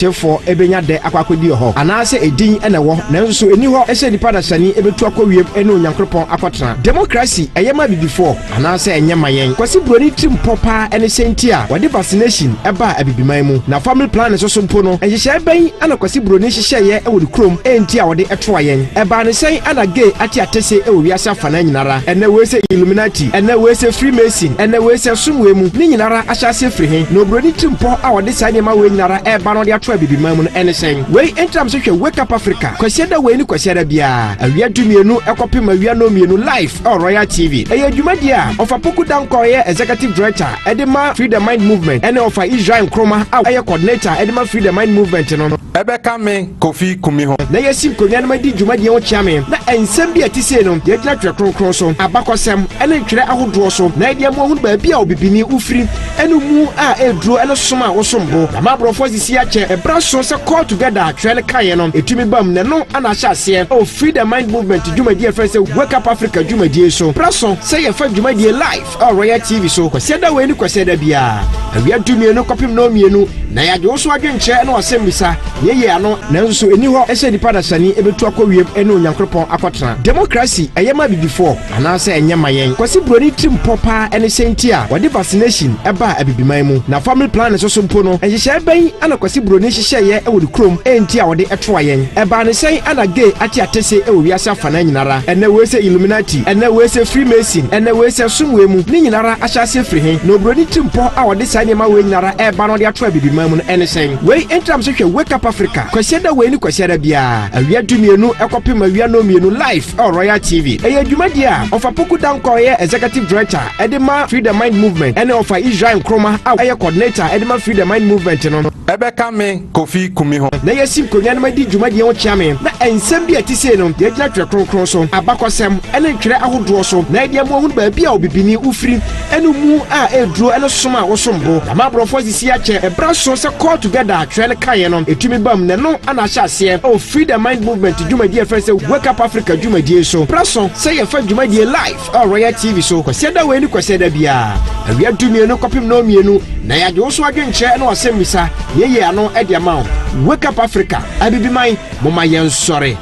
tefo ebenya de akwakodi ho anaase edin ene wo nanso so eni ho ehye nipa da sani ebetu akwawiem ene onyankropon akwatena democracy eyema bibifo anaase enyema yen kwasi broni trim popa ene sentia wade vaccination eba abibiman mu na family plan so mpo no ehye ben ana kwasi broni hyehyeye ewo krom entia wade etoa yen eba ne sen ana gay ati atese ewo wiase afana nyinara ene wese illuminati ene wese freemason ene wese sumwe mu ni nyinara ahyase firi he no broni trim po a wade sane ma we nyinara eba no de abibiman mu anything we entram so hwe wake up Africa kwasiada we ni kwasiada bia awia dumienu ekopem awia no mienu live on Royal TV eye dwumadi a ofa poku danko ye executive director edema freedom mind movement ene ofa Israel Nkroma a eye coordinator edema freedom mind movement no ebeka me Kofi Kumi ho na yesim konwa na madi dwumadi e wo chiame na ensem bia tise no ye gina twekronkron so abakosem ene ntwere ahodo so na ide mo hunu ba bia obibini ufiri ene mu a edro ene soma wo sombo na mabrofo sisi a che braso se call together trend kaye no etumi bam ne no ana hyase o freedom mind movement dwumadi e friend say wake up Africa dwumadi so braso say ye fa dwumadi live on Royal TV so kwasiada we ni kwasiada bia awia dumienu kopim no mienu na ya jo so adwenche na wasembisa ye ano nanso so eni ho ehye nipa da sani ebetu akwawiem ene onyankropon akwatena democracy eyema bibifo anaase enyema yen kwasi broni trim popa ene sentia wade vaccination eba abibiman mu na family plan so mpo no ehye ben ana kwasi broni hyehyeye ewo krom entia wade etoa yen eba ne sen ana gay ati atese ewo wiase afana nyinara ene wese illuminati ene wese freemason ene wese sumwe mu ni nyinara ahyase firi he no broni trim po a wade sane ma we nyinara eba no de atoa abibiman mu anything we entram so hwe wake up Africa kwasiada we ni kwasiada bia awia dumienu ekopem awia no mienu live on Royal TV eye dwumadi a ofa poku danko ye executive director edema freedom mind movement ene ofa Israel Nkroma a eye coordinator edema freedom mind movement no ebeka me Kofi Kumi ho na yesim konwa na madi dwumadi e wo chiame na ensem bia tise no ye gina twekronkron so abakosem ene ntwere ahodo so na ide mo hunu ba bia obibini ufiri ene mu a edro ene soma wo sombo na mabrofo sisi a che braso se call together trend kaye no etumi bam ne no ana hyase o freedom mind movement dwumadi e friend say wake up Africa dwumadi so braso say ye fa dwumadi live on Royal TV so kwasiada we ni kwasiada bia awia dumienu kopim no mienu na ya jo so adwenche na wasembisa ye ano e dia ma wake up Africa abibiman moma yen sore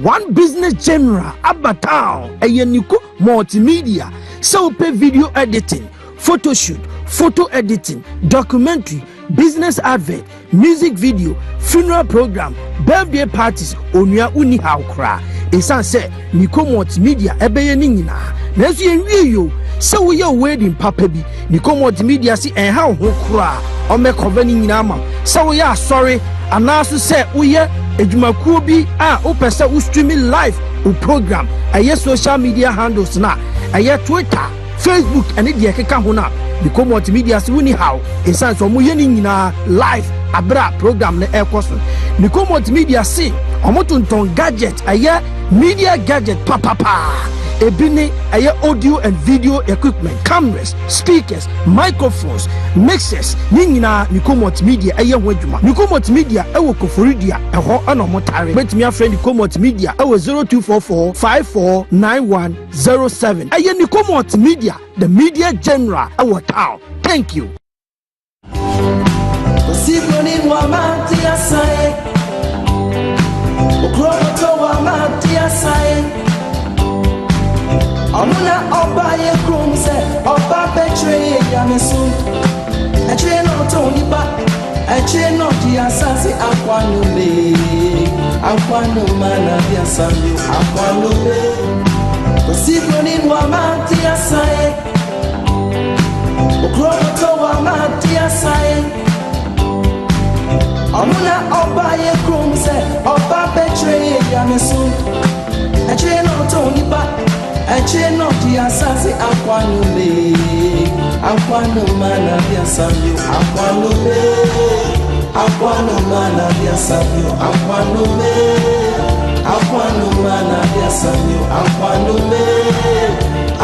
one business general Abatown Eyeniko multimedia so pay video editing photo shoot photo editing documentary business advert music video funeral program birthday parties onua uni haukra esan say Niko multimedia ebeye ni nyina na so yenwie yo so we your wedding papa bi Niko multimedia si en ha ho kra o me cover ni nyina ma so we are sorry anaso say we edwumakuo bi a o pese u streaming live o program aye social media handles na aye Twitter Facebook and the keka ho na Niko multimedia si woni how esan so mo ye ni nyina live abra program na ekoso Niko multimedia si omotonton gadget aye media gadget papa ebini aye audio and video equipment cameras speakers microphones mixers ni nyina Niko multimedia aye ho adwuma Niko multimedia ewo koforidia eho ana motare betimi afre Niko multimedia ewo 0244 549107 aye Niko multimedia the media general our town. Thank you. Amuna obaye krumse oba betre yamesu etre no toni ba etre no dia sase akwanu mana dia sanyo akwanu be kosiboni wa matia sai okroto wa matia sai amuna obaye krumse oba betre yamesu etre no toni ba eche no dia sase akwanu mana dia sanyo akwanu mana dia sanyo akwanu mana dia sanyo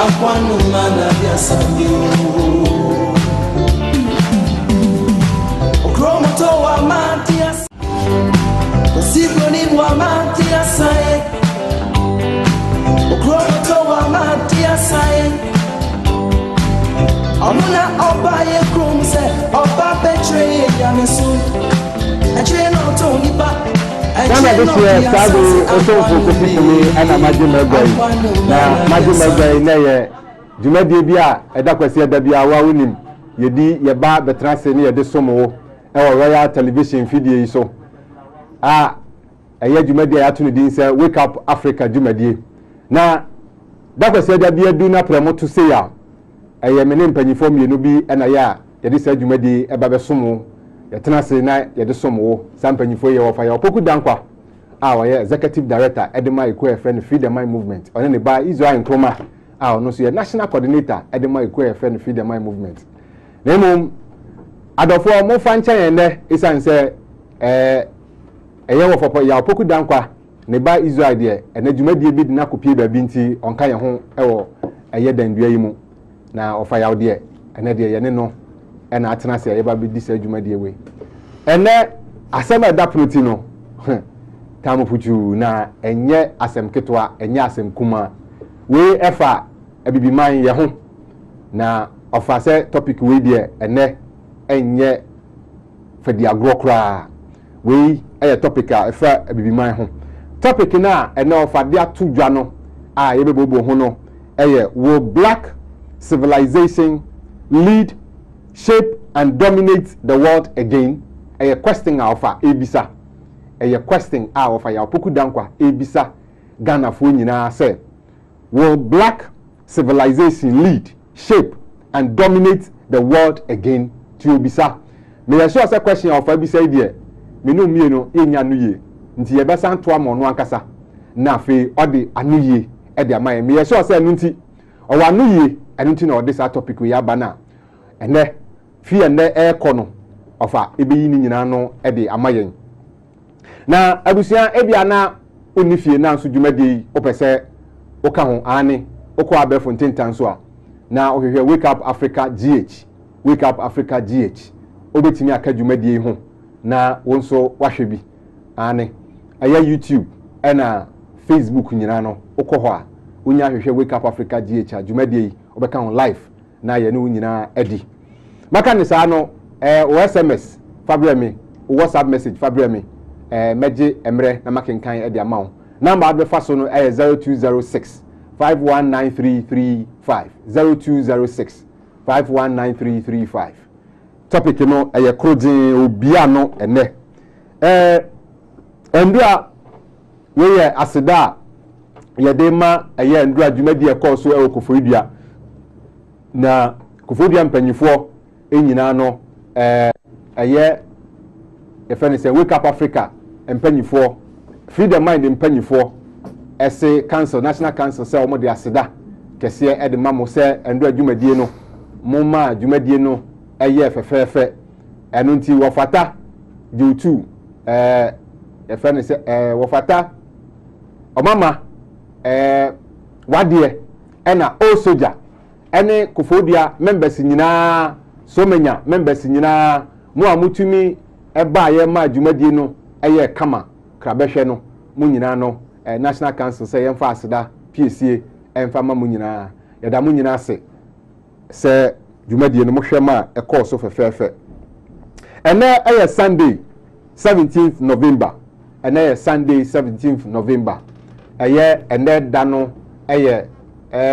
akwanu mana dia sanyo okromoto wa matia kosiboni wa matia sai okromoto wa matia sai amuna obaye krumse oba betre Ghana this year started also for Kofi and Imagine Melbourne. Now Imagine Melbourne na ye dwumadie bi a eda kwase da bi a wa wonim yedi ye ba betrase ne ye de somo Royal Television fidie yi so eye dwumadie ya to ne din say Wake Up Africa dwumadie na da kwase da bi adu na premo to say ya eye mene mpanyifo mienu bi na ya ye de say dwumadie eba be somo yetenase na ye de somo sampanyifo ye wo fa ya opoku dankwa ye executive director Edema Ikwe friend Feed the Mind movement one ne ba Israel Nkroma no so ye national coordinator Edema Ikwe friend Feed the Mind movement na mum adofo mo fa nchen ye ne isan se eye wo fopo ya opoku dankwa ne ba Israel de ena dwumadie bi na kopie ba bi nti onka ye ho ewo eye dandua yi mu na ofa yaw de ena de ye ne no ena atena se ye ba bi di sa dwumadie we ene asema da protino tamu puchu na enye asem ketwa enye asem kuma we efa abibiman ye ho na ofa se topic we de ene enye fedi agrokra we eye topic a efa abibiman ho topic na ene ofa de atudwa no ye bebobo ho no eye will black civilization lead shape and dominate the world again eye question ofa ebisa a question of a poku dankwa ebisa Ghana fo nyina say will black civilization lead shape and dominate the world again to obisa me ya sure say question of ebisa idea me no mienu enya no ye nti ye besa nto amono ankasa na fe odi anu ye e de amaye me ya sure say anu nti o wa anu ye anu nti na odi sa topic we ya bana ene fi ene e kono ofa ebeyi ni nyina no e de amaye na abusia ebia na onifie na nso dwumadi opese oka ho ane okọ abefo ntentan so a na ohwehwe Wake Up Africa GH Wake Up Africa GH obetimi aka dwumadi ho na wonso wahwe bi ane aya YouTube na Facebook nyina no okọ ho a onya hwehwe Wake Up Africa GH a dwumadi obeka ho live na ye no nyina edi maka ne sa no SMS fabremi WhatsApp message fabremi meje emre na makenkan e dia mawo number adbe faso no 0206 519335 0206 519335 topic no krojin obia no ene endua we ye aseda ye de ma endua dwumadi e call so kofoidua na kofoidua mpanyifo enyina no efeni say Wake Up Africa empanyifo Free the Mind empanyifo ese council national council say omo de aseda kese e de mamo say endo adwumadie no moma adwumadie no eye fefefe eno nti wofata due efeni say wofata omama wade ena o soldier ene kofodia members nyina so menya members nyina mo amutumi eba ye ma adwumadie no eye kama krabehwe no mu nyina no national council say yemfa aseda PCA emfa ma mu nyina yada mu nyina se dwumadie no mo hwe ma e call so fefefe ene eye Sunday 17th November ene eye Sunday 17th November eye ene da no eye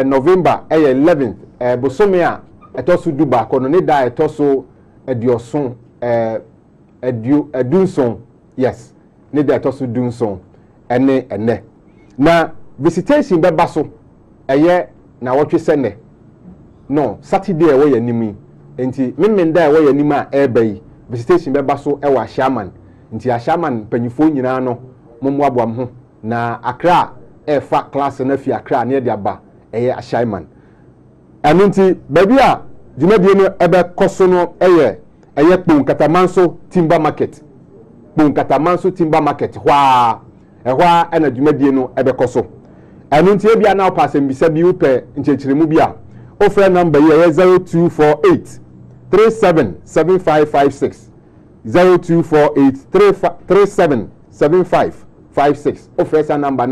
November eye 11th bosome a etoso duba ko no ne da etoso edioson edunson yes ne da etoso dunson ene na visitation be baso eye na wotwe sene no Saturday we yanimi enti memenda we yanima ebai visitation be baso e wa shaman nti ashaman panyifo nyina no mommoaboam ho na Accra e fa class na fi Accra ne de aba eye ashaman anunti baby a dwumadie no ebe koso no eye Kpon Katamanso Timber Market Kpon Katamanso Timber Market hwa ena dwumadie no ebe koso anunti ebia na opasem bisa bi upe nchechiremu bia ofre number ye 0248 377556 0248 377556 ofre sa number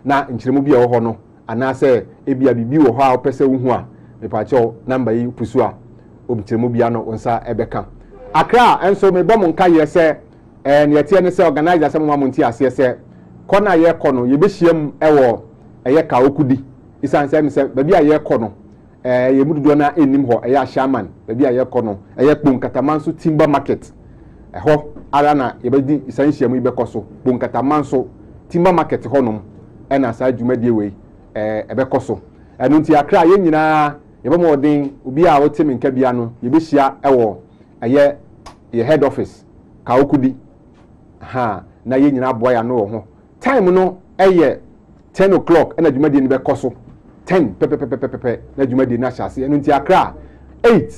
na nchiremu bia ho no anase ebia bibi wo ho a opese wo hu a mepacho number yi pusu a obchiremu bia no onsa ebeka Accra enso me bom nka ye se ne yete ne se organizer se mo amonti ase se kona ye kono ye behiem ewo eye ka okudi isan se me se ba bia ye kono ye mududo na enim ho eye shaman ba bia ye kono eye kponkatamanso timber market ho ara na ye bedi isan hyiam ibe koso kponkatamanso timber market honom ena sa dwumadie we ebe koso enu nti Accra ye nyina ye be mo den obi a wotemi nka bia no ye behia ewo eye ye head office ka okudi ha na ye nyina boya no ho time no eye 10 o'clock na dwumadi ni be koso 10 pepepepepepe na dwumadi na hyase enu nti Accra 8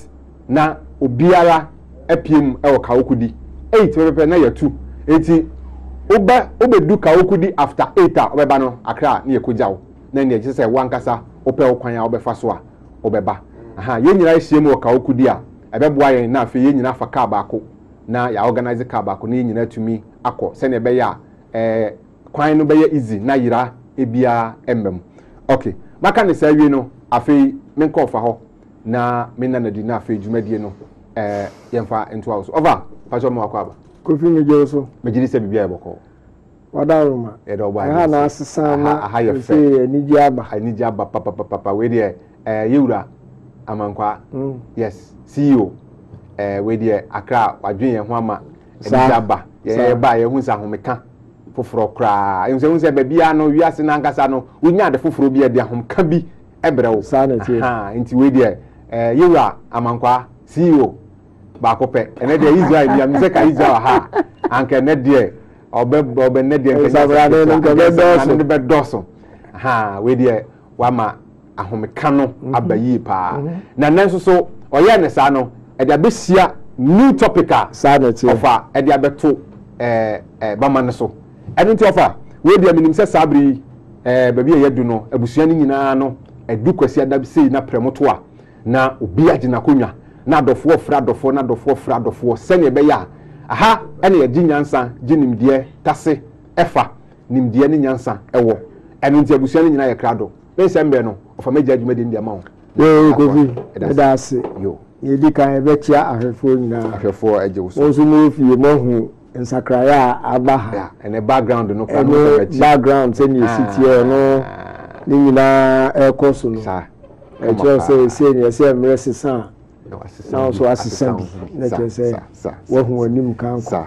na obiara apiem ewo ka okudi 8 pepepe na ye 2 eti obedu ka okudi after 8 a obeba no Accra na ye kojawo na ne gye se wankasa opɛ okwan a obefa so a obeba aha ye nyina hyiam wo ka okudi a ebeboa yen na afi ye nyina fa car baako na ya organize car baako na ye nyina tumi akọ se ne be ya kwan no be ya easy na yira ebia emmem okay maka ne sa wie no afi men ko fa ho na men na nadi na afi dwumadie no yemfa into house over fa so mo akwa ba Kofi mi je so me gidi se bibia e boko wadaruma e do ba ha na asesa na se aniji aba papa we de yewura amankwa yes CEO we de Accra wadwen ye ho ama aniji aba ye ba ye hu sa homeka foforo kra yu se ba bia no wiase na nkasa no wonya de foforo bia de homka bi ebrewo ha nti we de yewura amankwa CEO ba ko pe ene de Israel bia mi se ka Israel ha anke ne de obe ne de nke be doso ha we de wa ma ahomeka no abayi pa na nanso so oye ne sa no e de besia new topic a ofa e de abeto bama ne so eno nti ofa we de minim se sabri ba bi ye du no abusua ni nyina no edu kwasi adab sei na premoto a na obi agina konwa na adofo fra adofo na adofo fra adofo se ne be ya aha ene ye ginyansa ginimdie tase efa nimdie ni nyansa ewo eno nti abusua ni nyina ye krado be se mbe no ofa meja adwumade ndi amawo Kofi edase yo ye di kan be tia ahwefo nyina ahwefo eje wo so ozo mo fie mo hu nsakraya abaha ene background no kwa no background se ni city no ni nyina ekoso no sa ejo se ni se mresesa na so asesa bi na chese wo hu anim kan ko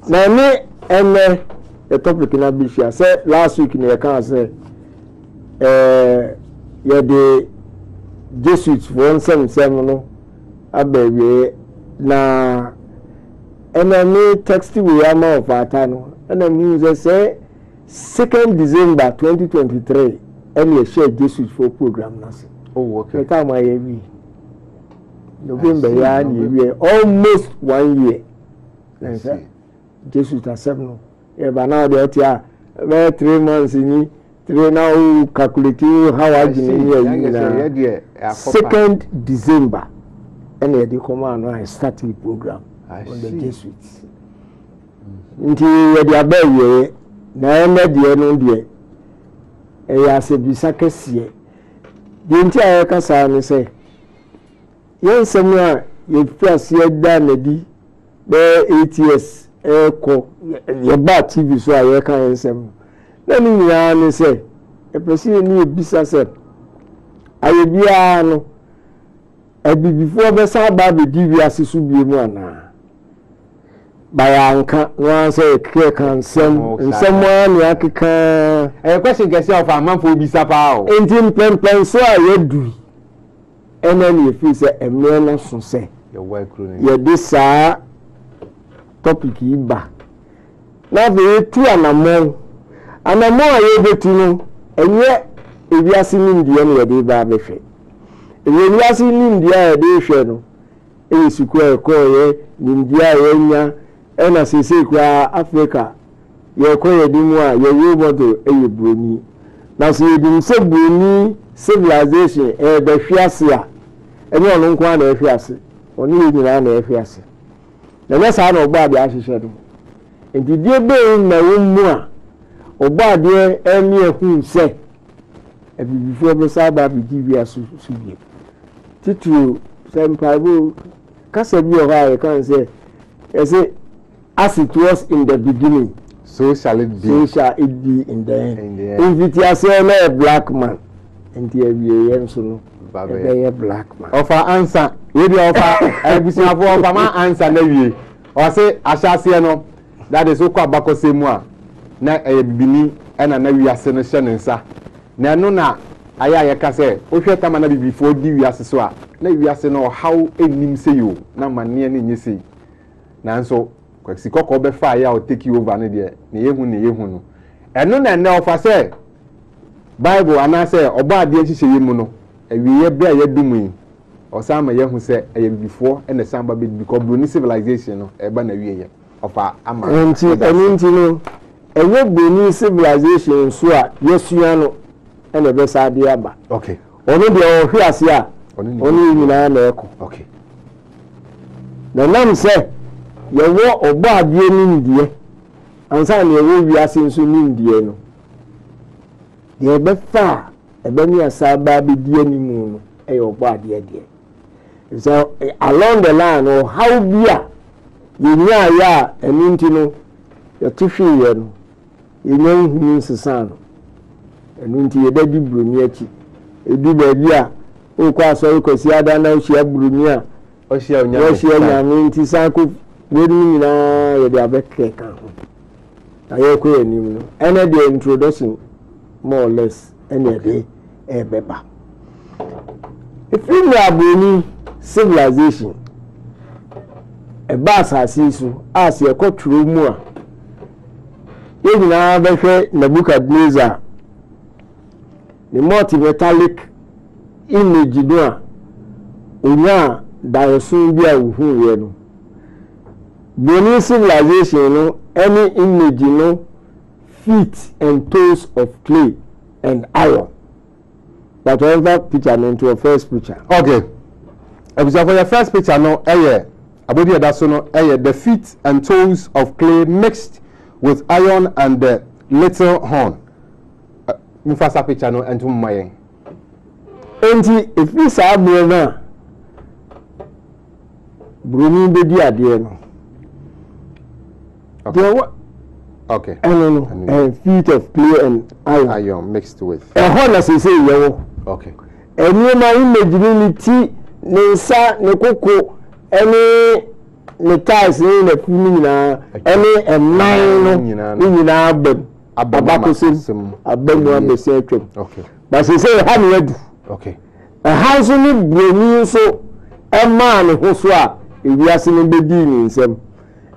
na ni ene the topic na bi share say last week na kan say ye de Jesuit 177 no abawie na enemy text we ama of atano enemy say 2nd December 2023 any share Jesuit for program na say oh okay time I we November ya ni almost 1 year na Jesuit accept no e ba na de tia 3 months ni 3 now calculate how I do 2nd December and the command I start the program on the Jesuits. Nti we dey abaye na ene de no de ya se bisa kese de nti aye kasa ni se yensem a ye fiase da na di be ATS ko ye ba TV so aye kan yensem na ni ya ni se e pesi ni bisa se aye bia no ebi before be sa ba be di wi asesu bi mu ana bayanka no say ke kan nsem ani akeka question kesi of amanfo bisa pa o entin pempen so a ye du enani efi se emre no so se your work running ye disa topic iba na be tu anamo a ye betu no enye ewiase ni ndie no ye de ba be hwe ewiase ni ndie a ye de hwe no esuku ekoye ni ndie a ye nya ena sese kwa Africa ye koye dimu a ye yobodo broni na so yedim se broni civilization be hwiase a ene ono nko na hwiase oni nyina na hwiase na mesa na ogba ade ahihye do enti die be na wommu a ogba ade eni ehun se before be saba bi give asu bi titu se mpaibo kasa bi o can say as it was in the beginning, so shall it be. So shall it be in the end. If it is a black man, and the a black man. Offer answer. We do offer. Everything offer my answer. Never. Or say I shall say no. That is so called bako se moi. Na bini ena na wiase no hye nsa. Na no na aya ya ka say o hwe tama na before di wiase so a na wiase no how enim say yo na mane na nyese. Na nso kwasi kokko be fa ya o take you over ne de ne yehu no. Eno na na offer say Bible ana say obo ade nhihye yemu no awiye bra ya dumu osama yehu say eye before ena samba be because bruni civilization no eba na wiye ofa ama enti no eye bruni civilization so a yesua no ena be sa de aba. Okay. Ono de o hwe ase a ono nyina na eko. Okay. Na nam say yewo obo ade ni ndie ansa na yewo wiase nso ni ndie no de be fa ebe ni asaba be die ni mu no eye obo ade de. So along the line or how bia yinya ya eninti no yatihwe ye no yinya hu sesa no eninti ye dadi bruni achi edu ba bia o kwa so kwasi ada na ohia bruni a ohia nyame nti sanko wedu nyina ye de abeke kan ho ayo ko enim no ene the introduction more or less ene de ebeba if you are bruni civilization a bass asisu as ye kwaturo mu a yegina behwe Nebuchadnezzar the multi-metallic image no a onya daesun bi a wuhu ye no Benin civilization no any image no feet and toes of clay and iron. But whatever picture into a first picture. Okay. For your first picture no abodi eda no the feet and toes of clay mixed with iron and the little horn. Mufasa picture no entum mayen. Enti if we say na bruni be di ade no. Okay. Okay. And feet of clay and iron. Iron mixed with. Horn as say yewo. Okay. Eni ma image ni ti ne nsa ne koko ene ne ties ni na funu nyina ene eman no nyina abam abakosim abamu abese atwam. Okay. But say ha ne adu. Okay. Ha so ni broni so ema ne ho so a ewiase ne bedi ni nsem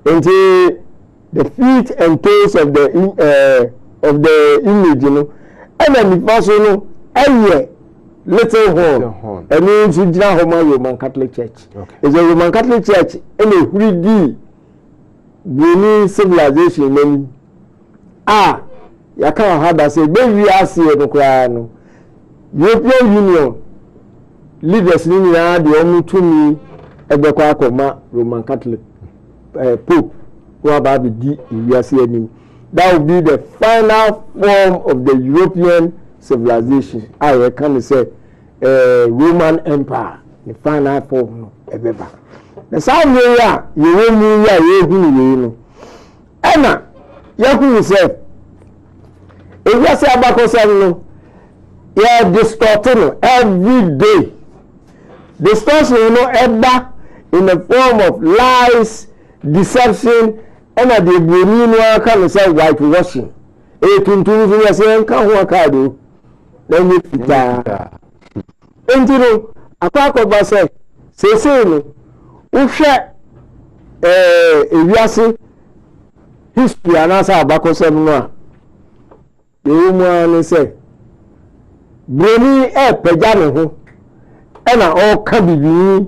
enti the feet and toes of the image no ena ni faso no eye little horn. And means you didn't Roman Catholic Church. Okay. It's a Roman Catholic Church. And a pretty Benin civilization. Then you can't have that say, baby, I see it. No, European Union leaders in the only to me at the Kwakoma Roman Catholic Pope who are about the that would be the final form of the European civilization. I can say Roman Empire, the final form no ebeba. The same way you will me ya you no. Emma, you say if you say about no, you distorting every day. Distortion no ever in the form of lies, deception, and the Benin can say whitewashing. Tuntum you say can work out. Then you fita entiro akwa ba say no uhwe ewiase history anasa abakosem no a mu an say broni peja ne ho na o ka bibi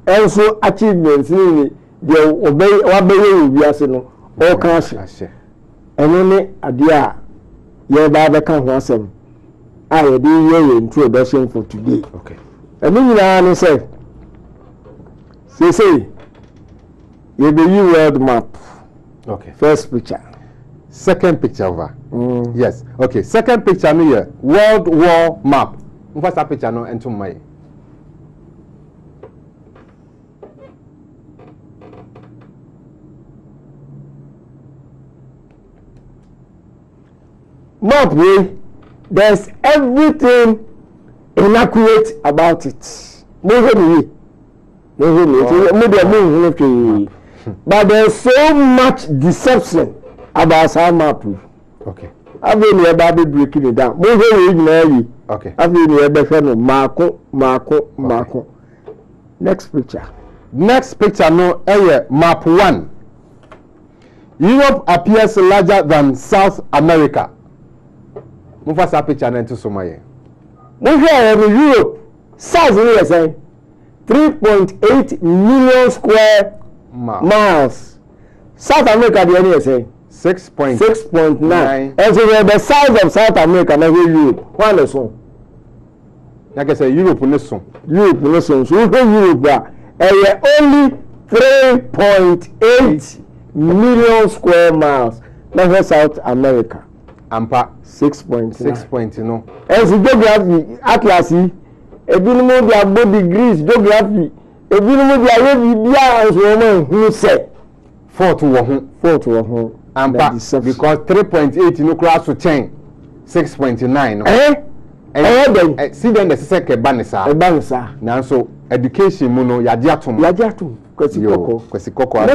enso achievements ni de obey ewiase no o ka ahye eno ne ade a ye ba be ka ho asem I did your introduction for today. Okay. And then you say, you the world map. Okay. First picture. Second picture over. Yes. Okay. Second picture no here. World War map. First picture no into my. map wey there's everything inaccurate about it. But there's so much deception about our map. Okay. I've been here about breaking it down. Okay. I've been here about Marco. Next picture. Next picture no map 1. Europe appears larger than South America. Move us a picture into Somalia. Move here in Europe. South USA 3.8 million square miles. South America the only say 6.9. And so the size of South America na Europe. One is so. Like I say Europe no so. Europe no so. So Europe only 3.8 million square miles. That's South America. Ampa 6.9. No. And so geography atlas ebinumu dia bo degrees geography ebinumu dia we bia so who say fort wo ho ampa because 3.8 no cross to 10 6.9 no see then the second banisa now so education mu no yade atom kwesi koko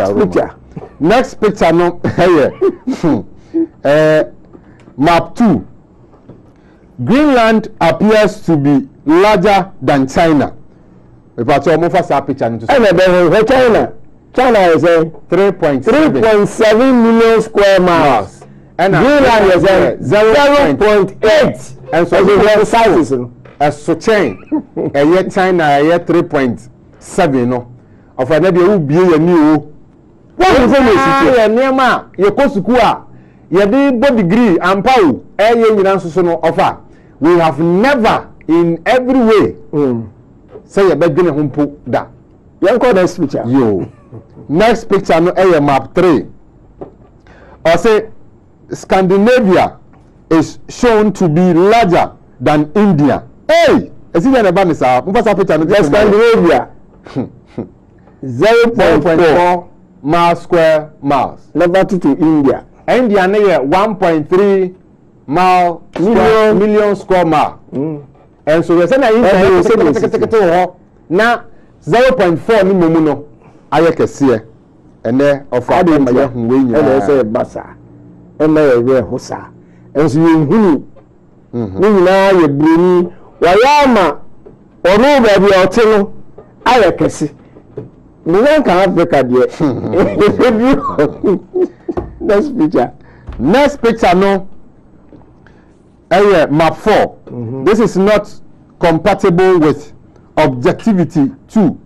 next picture no map 2. Greenland appears to be larger than China. If I tell you first picture into China is 3.7 million square miles. And Greenland is 0.8. And so the sizes as so chain China 3.7 no. Of another will be a new. What is it? Nema ye ko school a ye dey bo degree ampa eye nyina so no offer. We have never in every way say you bedwene ho mpo da. Yanko next picture. Next picture no map 3. Or say Scandinavia is shown to be larger than India. Hey, is it the ban is picture no Scandinavia 0.4 miles square miles. Never to India. India na 1.3 million square mile. And so we say na India na 0.4 ni momu no aye kese ene of ade ma ye hu we nyina ene say basa ene ye hosa enso ye hunu ni nyina ye bruni wa yama onu ba bi ote no aye kese ni nan ka Africa de next picture no map 4. This is not compatible with objectivity 2.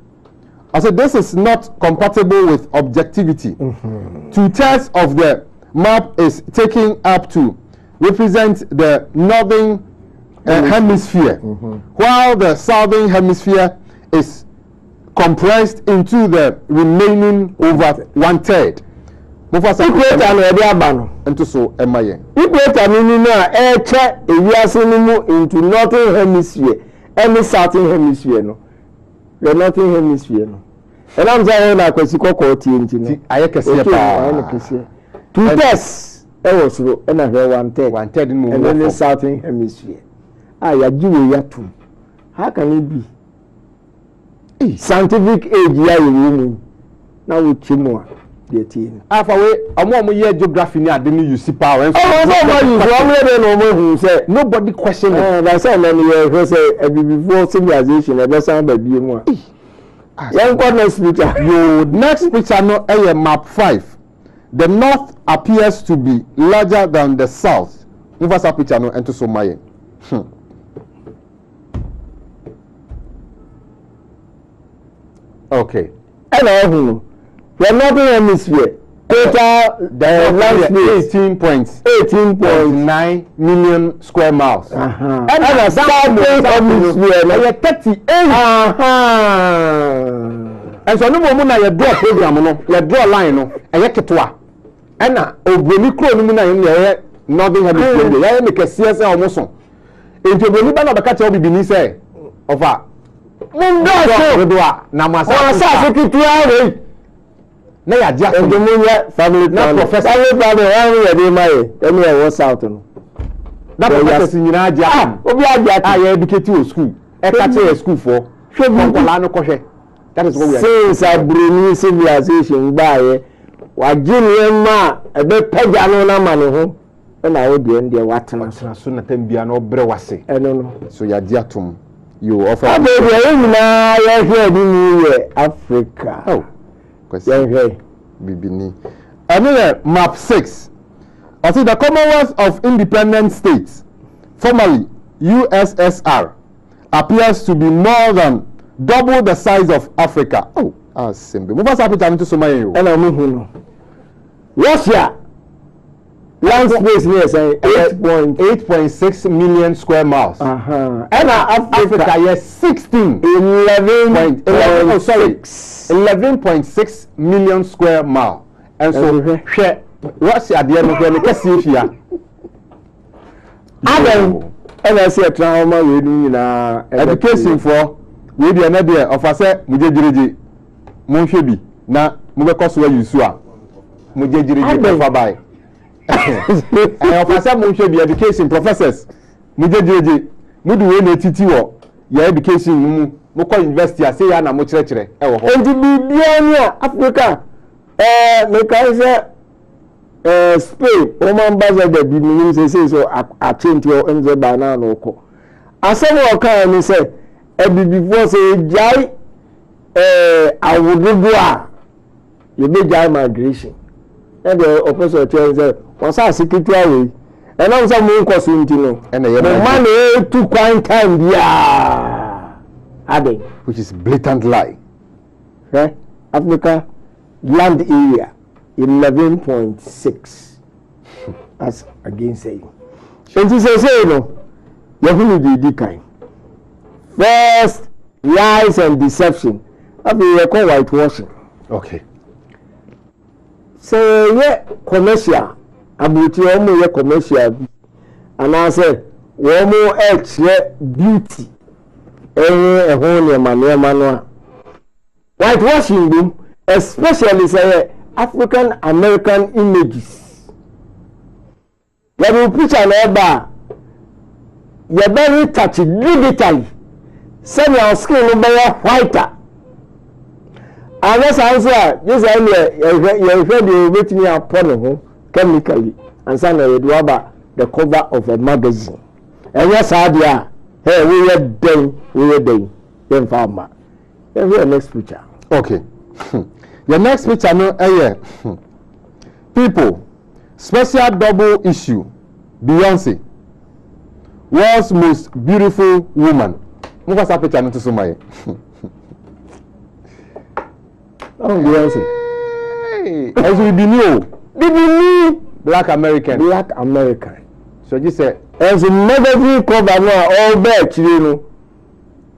I said this is not compatible with objectivity. 2/3 of the map is taken up to represent the northern hemisphere, while the southern hemisphere is compressed into the remaining over 1/3. Equator no ebe abano into so emaye. Equator ni na eche ewiase ni mu into northern hemisphere and southern hemisphere no. The northern hemisphere no. And I'm saying na kwesi kokko tie no. Aye kese pa. Aye kese. 2/3 e was ro e na hwe 1/3. 1/3 ni mu. And then the southern hemisphere. Ya giwe ya tum. How can it be? Scientific age ya you na wo chimo afa we omo ye geography ni ade ni use power nobody question it that's why many years say before civilization e be san ba bie mu a yan ko next picture next picture no map 5. The north appears to be larger than the south. Move us up picture no into so maye okay hello the northern hemisphere total the land space 18.9 million square miles. And the southern hemisphere na 38. And so no mo na ye draw program no ye draw line no e ye ketwa and na obroni kro no mu na ye northern hemisphere ye me kese se omo so enti obroni ba na be ka che obibi ni se ofa mo ndo so na mo asa kitua we na ya dia family na professor family one we dey my any was south no that professors nyina agya obi agya educate you school catch your school for kola no kohwe that is what we are since abruni civilization gbaye wagye ma ebe pagya no na ma no ho na wo de ndie watena so na tambia na obre wase no so ya di atom you offer abebe nyina ya hwe di ni Africa kwesi bibini another map 6 I see the Commonwealth of Independent States formerly USSR appears to be more than double the size of Africa. Simple. Move us up to Somalia. And I'm Russia. Land space near say 8.6 million square miles. And Africa yes 11.6 million square mile. And so Russia the end of the Adam and I say trauma reading education for we be another of us mujejiriji munhwebi na mubekọ so yusu a mujejiriji for by of us munhwebi education professors mujejiriji mudu we na titi wo ya education mu mukọ university ase ya na mu kirekire e wo ho enti bibia ni Africa me kai say Spain woman ambassador bi mi say so atenti o enze bana no ko asem o kan ni say before say jai awududu a ye be jai migration and the opposite tell say won sa security away e na so mu nko so nti no and the man too quite time bia ade which is blatant lie. Africa land area 11.6 as again saying enti say no yahunu di kind first lies and deception abi we call whitewashing. Okay, so yeah commercial abuti omo ye commercial and I say womo extra beauty ehun ne manema no whitewashing boom especially say African American images. You will picture never. You very touch digitally. Send your skin will be whiter. And that's answer. This area you heard you wait me upon home chemically and send you do about the cover of a magazine. And yes, idea. Hey, we were day. Then farmer. Then the next picture. Okay. The next picture no people special double issue Beyonce world's most beautiful woman. Move us picture no to somebody. Beyonce. As we be new black American. So you say as a magazine cover now all back you know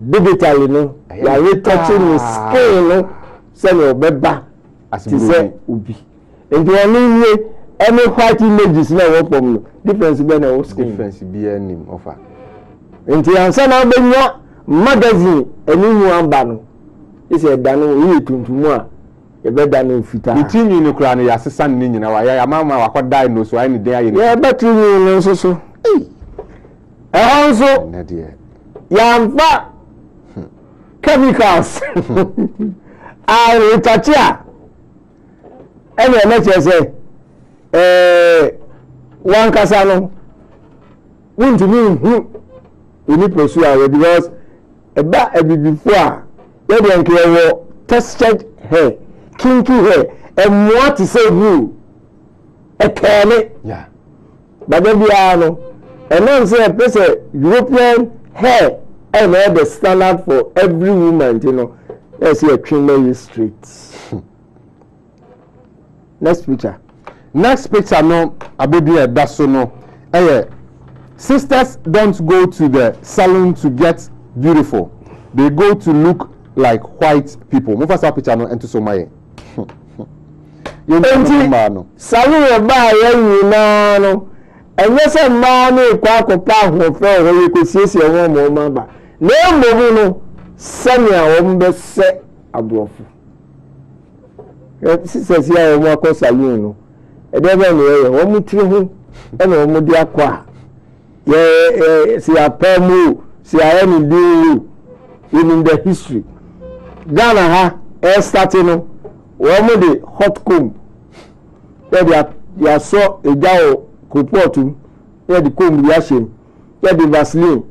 digitally no you are retouching the skin no send your beba as you say ubi and you only any white images na work from difference be na skin difference be any offer and you answer na be magazine any new amba no is a dano we tuntumu a e be dano fita between you no kra no ya sesa ni nyina wa ya mama wa kwada no so any dey ayi ya between you no so also yamfa chemicals I retouch ya any message say one kasano want to mean you need pursue away because before you don't care textured hair kinky hair and what to say you a cane yeah but then we are no and then say a person European hair and the standard for every woman you know. Let's see a criminal street. Next picture no abebi daso no sisters don't go to the salon to get beautiful, they go to look like white people. Move us picture no ento so my salon ba nyina no enye se ma no kwa akopa ahofo ho yekosiesie ho mo maba na mbobu no sanya won se abrofo sisters ya won akọ salon no e de be no ye won mutiri ho e na won di akwa see a permu, see a any do in the history. Ghana ha starting no one the hot comb. Where they saw a jao kupotu, where the comb yashim, where the Vaseline,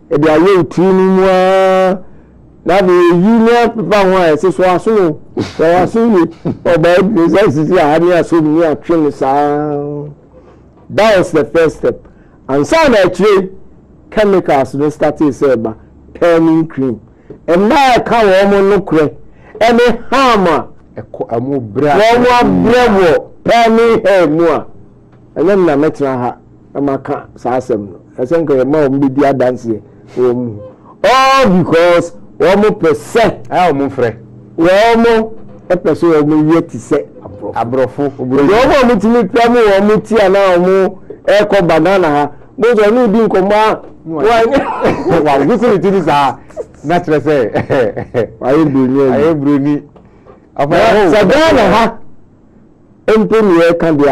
and they are you training now the union people want to say so or by business so near training sound. That was the first step. And so actually chemicals they started say about turning cream. And now I can't no cre and a hammer a more bravo turning hair more. And then I met her I can't sasem. I think a more media dancing. All because 1%. I am free. Well, a person yet to say abrofo. You want me to come or meet you now echo banana. Those are new being combined. Why, listen to this. Natural say, I am Bruni. Sadana, Empire can be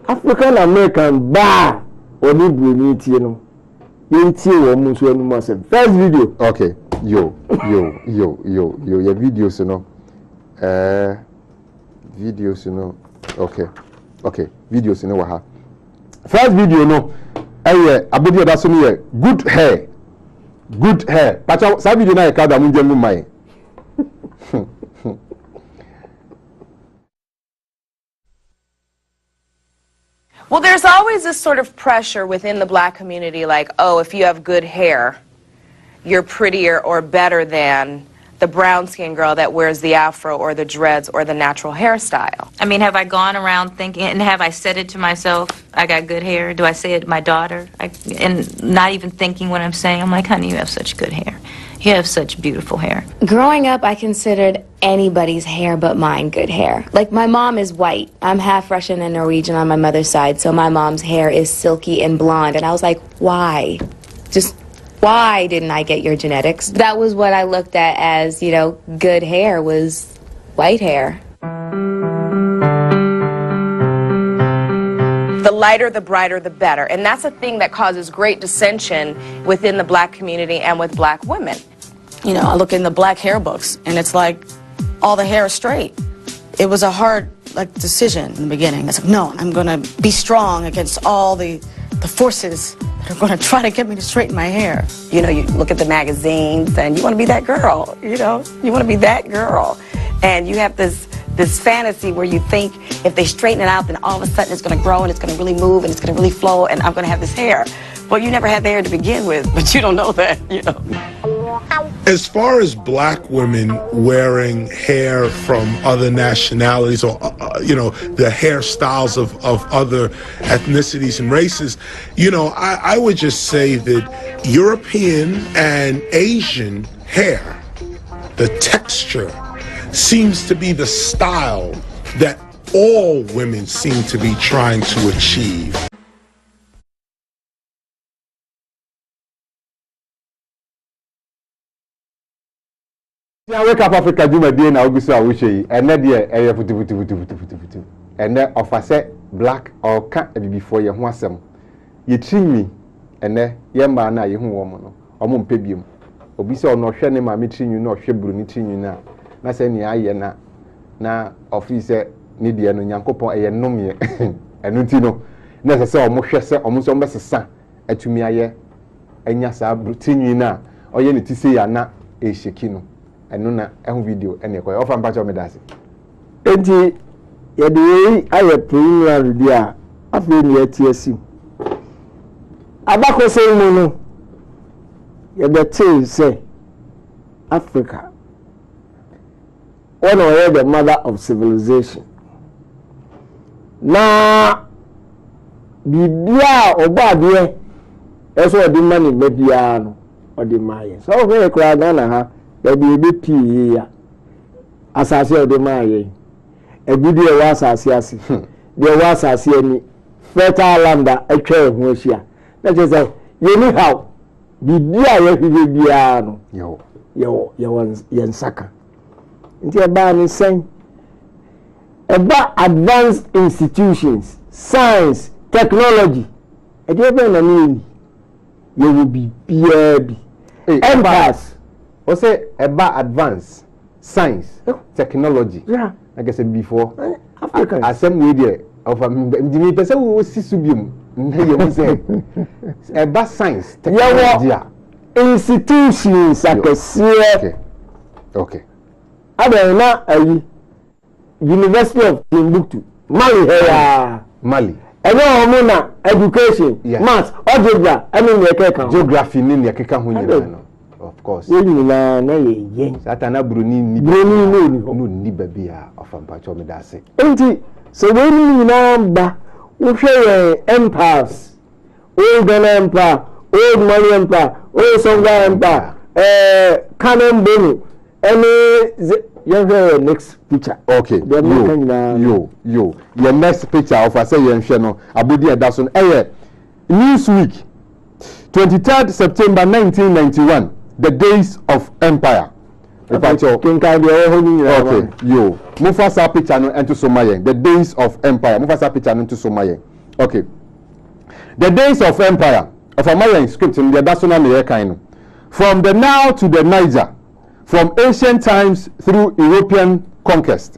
African American bar or new Bruni, you know. First video. Okay. Yo, your videos, you know. Videos, you know. Okay. Videos, you know what? First video, you know. Abodi that's only good hair. But some video na kada munjemu mai. Well, there's always this sort of pressure within the black community, like, oh, if you have good hair, you're prettier or better than the brown-skinned girl that wears the afro or the dreads or the natural hairstyle. I mean, have I gone around thinking, and have I said it to myself, I got good hair? Do I say it to my daughter? And not even thinking what I'm saying. I'm like, honey, you have such good hair. You have such beautiful hair. Growing up, I considered anybody's hair but mine good hair. Like, my mom is white. I'm half Russian and Norwegian on my mother's side, so my mom's hair is silky and blonde. And I was like, why? Just why didn't I get your genetics? That was what I looked at as, you know, good hair was white hair. The lighter, the brighter, the better. And that's a thing that causes great dissension within the black community and with black women. You know, I look in the black hair books, and it's like all the hair is straight. It was a hard, decision in the beginning. It's like, no, I'm going to be strong against all the forces that are going to try to get me to straighten my hair. You know, you look at the magazines, and you want to be that girl, you know? You want to be that girl. And you have this fantasy where you think if they straighten it out, then all of a sudden it's going to grow, and it's going to really move, and it's going to really flow, and I'm going to have this hair. Well, you never had the hair to begin with, but you don't know that, you know. As far as black women wearing hair from other nationalities or, the hairstyles of other ethnicities and races, I would just say that European and Asian hair, the texture, seems to be the style that all women seem to be trying to achieve. Wake up Africa Juma Day na ogusu awuche ene de eye futu ene ofase black or ka before ye ho asem ye trinwi ene ye ma na ye hu wo mo no omo mpebiem obi se ono hwe ne ma me trinwi na ohwe buru ni trinwi na se ne aye na office ni de no nyankopon eye nomye enu ti no na se omo hwe se omo so mbesesa atumi aye enya sa trinwi na oye ne ti se ya na e sheki no enuna ehun video ene ko ofa mpacho me dase enti ye de aye preliminary dia afi ni etiasi abako se mu no ye be say Africa one of the mother of civilization na bibia obade eso odi mani mebia no odi maye so we kra na ha be pii ya asase o de maaye egudi e wa asase ase de wa asase ani fertile land atwa ehu ahia na je say ye ni how bibia ye hwe bia no ye nsaka nti e ba ni sen e ba advanced institutions science technology e dey be na ni you will be bi empires o say eba advance science technology yeah like I said before Africa asem we there of me person we sisubium na you say eba science technology institutions akese okay na University of Timbuktu Mali Mali na education maths algebra geography ni ne keka ho nyina no of course nyina na ye satana broni ni babia of ampacho me da se enti so we nyina ba wo hwe empires old Ghana empire old Mali empire old Songhai empire Kanem Bonu your next picture. Okay. Yo. Your next picture of I say no abudi edason Newsweek 23rd September 1991 the days of empire. Okay. Yo. Mufasa picture no ento somaye the days of empire. Mufasa picture no ento somaye. Okay. The days of empire of Amayan script in the edason na ye kan no. From the Nile to the Niger. From ancient times through European conquest.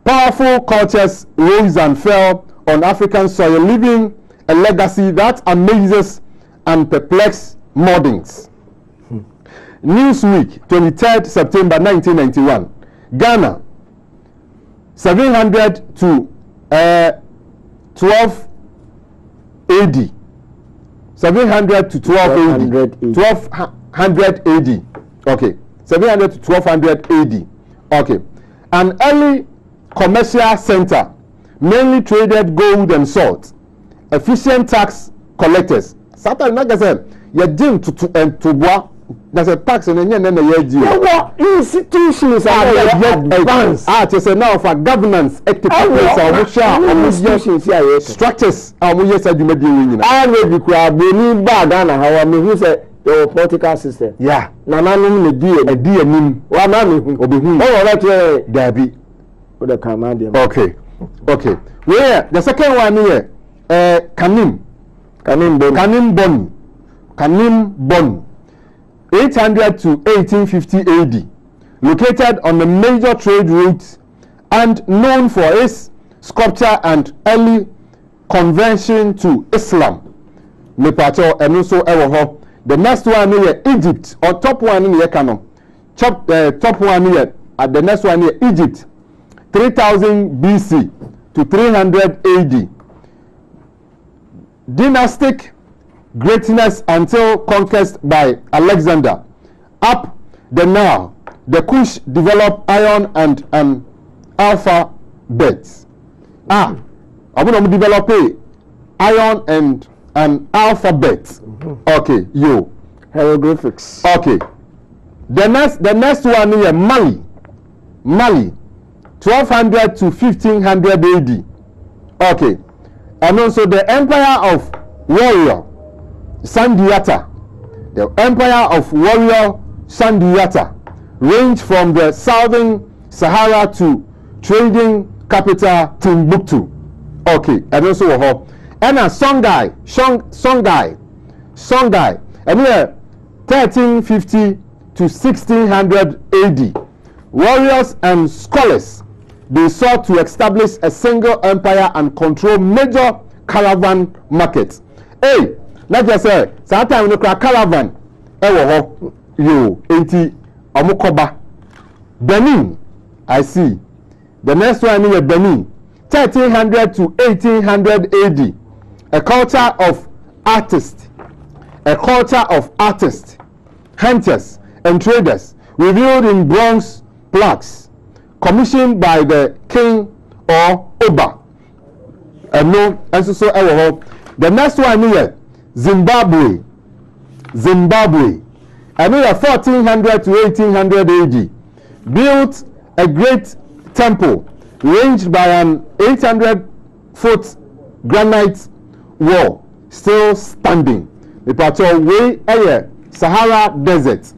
Powerful cultures rose and fell on African soil, leaving a legacy that amazes and perplexes moderns. Newsweek, 23rd September 1991. Ghana, 700 to 12 AD. 700 to 12 AD. 1200 AD. Okay. 700 to 1200 AD. Okay. An early commercial center, mainly traded gold and salt. Efficient tax collectors. Satan, like I said, you didn't to bois. There's a tax and then institutions are advanced. Just now for governance, structures. I will say you may be winning. I will be crab. We need bad and how I mean, who said your political system. Yeah. Nananum a dear name. One man will be who. Oh, that's Debbie. With the command. Okay. Where the second one here, Kanim Bon. 800 to 1850 AD, located on the major trade routes and known for its sculpture and early conversion to Islam. Nepacho and also ever. The next one here, Egypt, or top one in the canon. Top one here, at the next one here, Egypt, 3000 BC to 300 AD. Dynastic greatness until conquest by Alexander. Up the Nile, the Kush developed iron and alphabet. I'm going to develop iron and an alphabet. Okay, hieroglyphics. Okay. The next one here, Mali, 1200 to 1500 AD. Okay. And also the empire of warrior Sandiata, the empire of warrior Sandiata, ranged from the southern Sahara to trading capital Timbuktu. Okay, and also and a Songhai, and here 1350 to 1600 AD. Warriors and scholars, they sought to establish a single empire and control major caravan markets. Hey, like I said, sometimes we call caravan. Amukoba. Benin, I see. The next one is Benin, 1300 to 1800 AD. A culture of artists, hunters, and traders, revealed in bronze plaques, commissioned by the king or Oba. And no, and so the next one here, Zimbabwe. And we are 1400 to 1800 AD. Built a great temple ranged by an 800-foot granite wall, still standing. The patrol way Sahara Desert,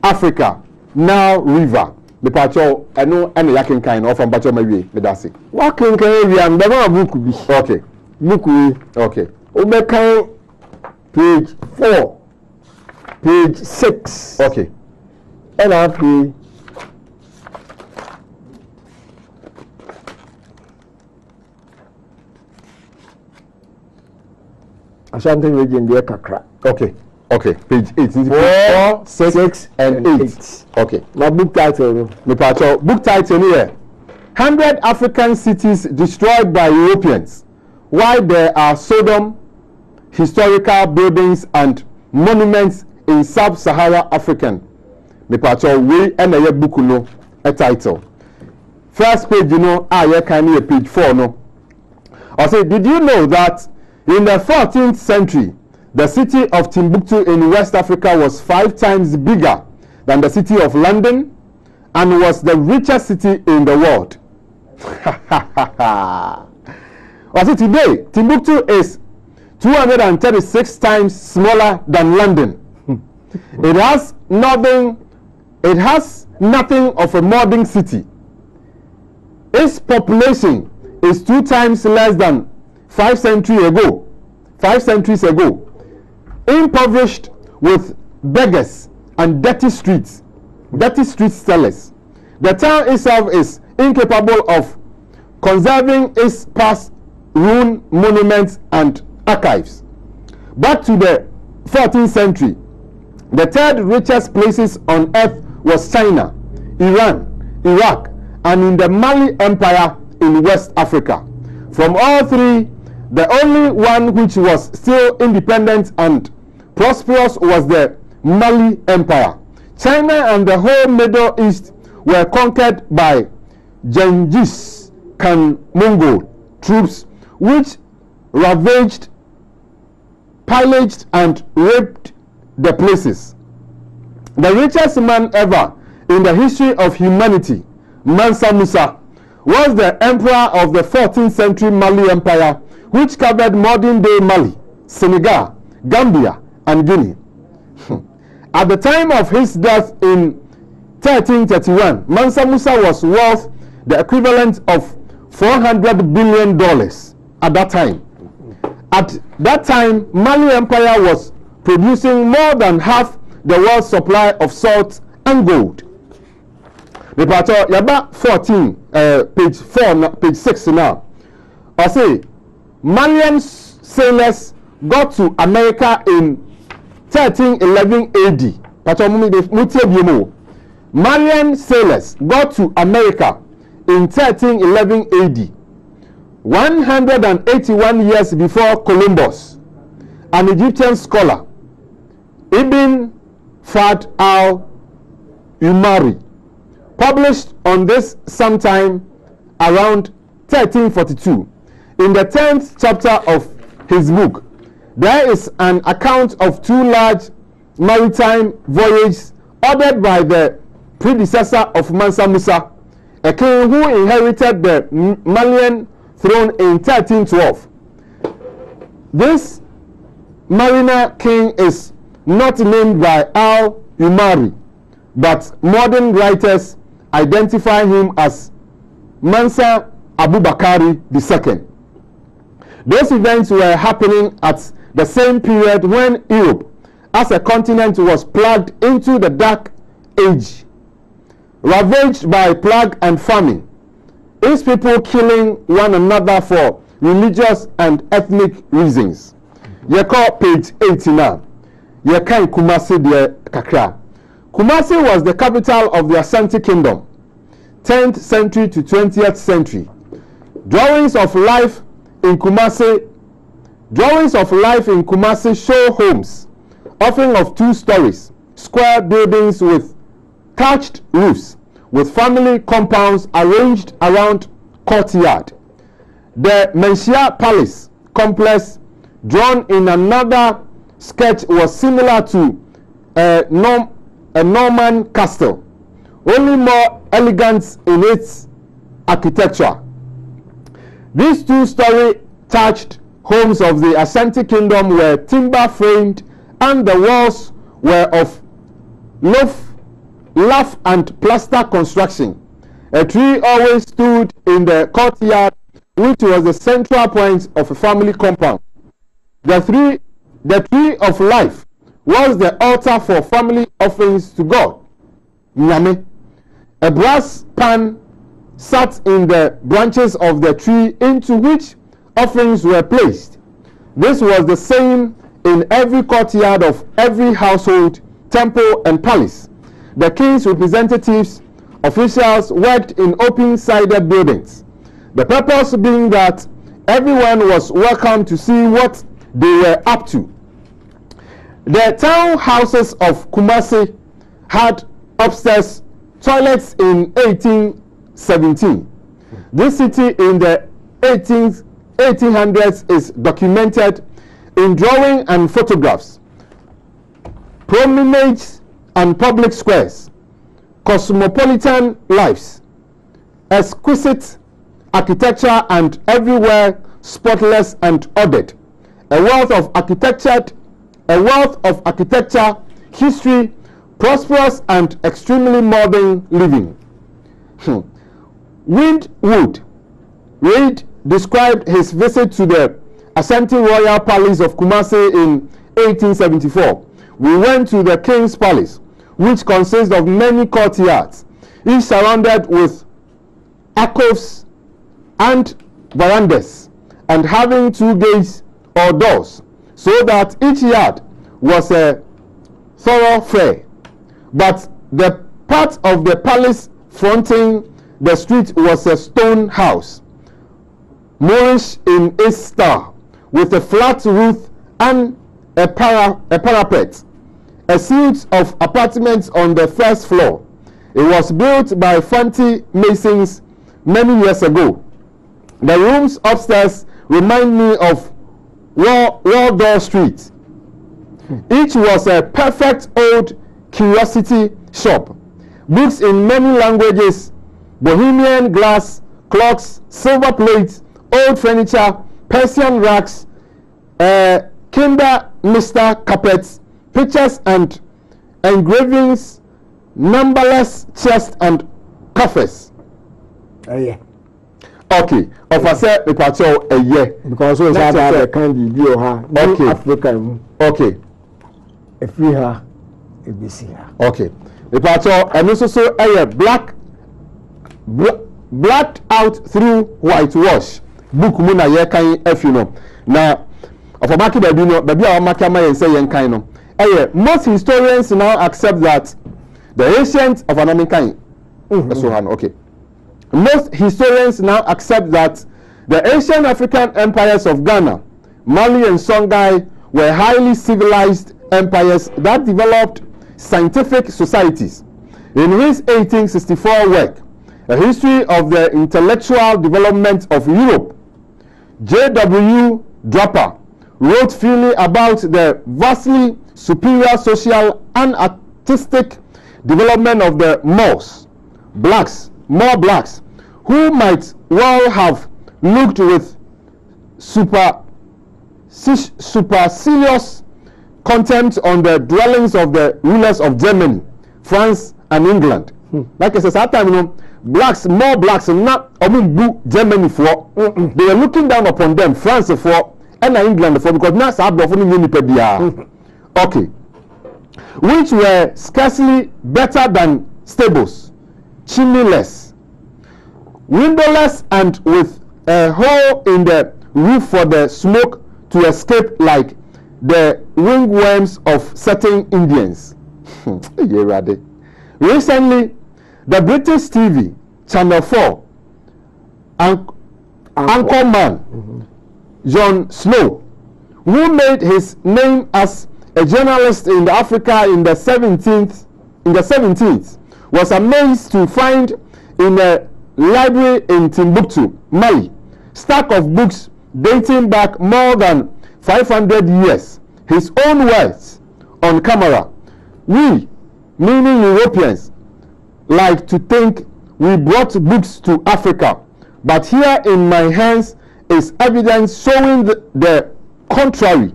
Africa, Nile River. The patrol I know any yakin kind of patrol my way. That's it. Walking can be and never book. Okay. Okay. Ubeka page 4, page 6. Okay. And after Ashanti region there kakra. Okay. Okay. Page 8. 4, 6, and 8. Okay. My book title. Book title here. 100 African cities destroyed by Europeans. Why there are Sodom historical buildings and monuments in sub-Sahara African. Me pacho we and a book no a title. First page page 4 no. I say, did you know that in the 14th century the city of Timbuktu in West Africa was 5 times bigger than the city of London and was the richest city in the world? I say today Timbuktu is 236 times smaller than London. It has nothing of a modern city. Its population is 2 times less than 5 centuries ago. Impoverished with beggars and dirty street sellers. The town itself is incapable of conserving its past ruined monuments and archives. Back to the 14th century, the third richest places on earth was China, Iran, Iraq, and in the Mali Empire in West Africa. From all three, the only one which was still independent and prosperous was the Mali Empire. China and the whole Middle East were conquered by Genghis Khan Mongol troops, which ravaged, pillaged, and raped the places. The richest man ever in the history of humanity, Mansa Musa, was the emperor of the 14th century Mali Empire, which covered modern-day Mali, Senegal, Gambia, and Guinea. At the time of his death in 1331, Mansa Musa was worth the equivalent of $400 billion at that time. At that time, Mali Empire was producing more than half the world's supply of salt and gold. The part of Yaba 14, page 4, page 6 now. I say, Malian sailors got to America in 1311 AD. Malian sailors got to America in 1311 AD. 181 years before Columbus, an Egyptian scholar, Ibn Fard al-Umari, published on this sometime around 1342. In the 10th chapter of his book, there is an account of 2 large maritime voyages ordered by the predecessor of Mansa Musa, a king who inherited the Malian throne in 1312. This mariner king is not named by al-Umari, but modern writers identify him as Mansa Abubakari II. Those events were happening at the same period when Europe as a continent was plugged into the Dark Age, ravaged by plague and famine, its people killing one another for religious and ethnic reasons. You call page 89. You can Kumasi de Kakra. Kumasi was the capital of the Ashanti Kingdom, 10th century to 20th century. Drawings of life in Kumasi show homes, often of 2 stories, square buildings with thatched roofs, with family compounds arranged around courtyard. The Menchia Palace complex, drawn in another sketch, was similar to a Norman castle, only more elegant in its architecture. These 2-story thatched homes of the Ashanti Kingdom were timber framed, and the walls were of lath and plaster construction. A tree always stood in the courtyard, which was the central point of a family compound. The tree of life was the altar for family offerings to God. Nyame. A brass pan sat in the branches of the tree into which offerings were placed. This was the same in every courtyard of every household, temple, and palace. The king's representatives, officials, worked in open-sided buildings. The purpose being that everyone was welcome to see what they were up to. The town houses of Kumasi had upstairs toilets in 1817. This city in the 1800s is documented in drawing and photographs. Promenades and public squares, cosmopolitan lives, exquisite architecture, and everywhere spotless and ordered. A wealth of architecture, history, prosperous and extremely modern living. Windwood Reid described his visit to the Ashanti Royal Palace of Kumasi in 1874. We went to the King's Palace, which consists of many courtyards, each surrounded with alcoves and verandas, and having 2 gates or doors, so that each yard was a thoroughfare. But the part of the palace fronting the street was a stone house, Moorish in its style, with a flat roof and a parapet, a suite of apartments on the first floor. It was built by Fanti Masons many years ago. The rooms upstairs remind me of Waldorf Street. Each was a perfect old curiosity shop. Books in many languages, Bohemian glass, clocks, silver plates, old furniture, Persian rugs, Kinder Mister carpets, pictures and engravings, numberless chests and coffers. Yeah. Okay, officer, the patrol a year because we have a candy deal ha. Okay. Africa. Okay. If we have a BC. Okay. The patrol and also a blacked out through whitewash. Book muna ye kan efuno. Na ofomaki baby no baby a maka ma say yen kan no. Most historians now accept that the ancient of Anamikan. Okay. Most historians now accept that the ancient African empires of Ghana, Mali, and Songhai were highly civilized empires that developed scientific societies. In his 1864 work, A History of the Intellectual Development of Europe, J.W. Draper wrote freely about the vastly superior social and artistic development of the Moors, more blacks, who might well have looked with supercilious contempt on the dwellings of the rulers of Germany, France, and England. Like I said, at that time, more blacks, not Germany for. They were looking down upon them, France for, and England for, because now okay, which were scarcely better than stables, chimneyless, windowless, and with a hole in the roof for the smoke to escape, like the wingworms of certain Indians. Recently, the British TV, Channel 4, Anchorman, John Snow, who made his name as a journalist in Africa in the 17th, was amazed to find in a library in Timbuktu, Mali, stack of books dating back more than 500 years. His own words on camera. We, meaning Europeans, like to think we brought books to Africa, but here in my hands is evidence showing the contrary.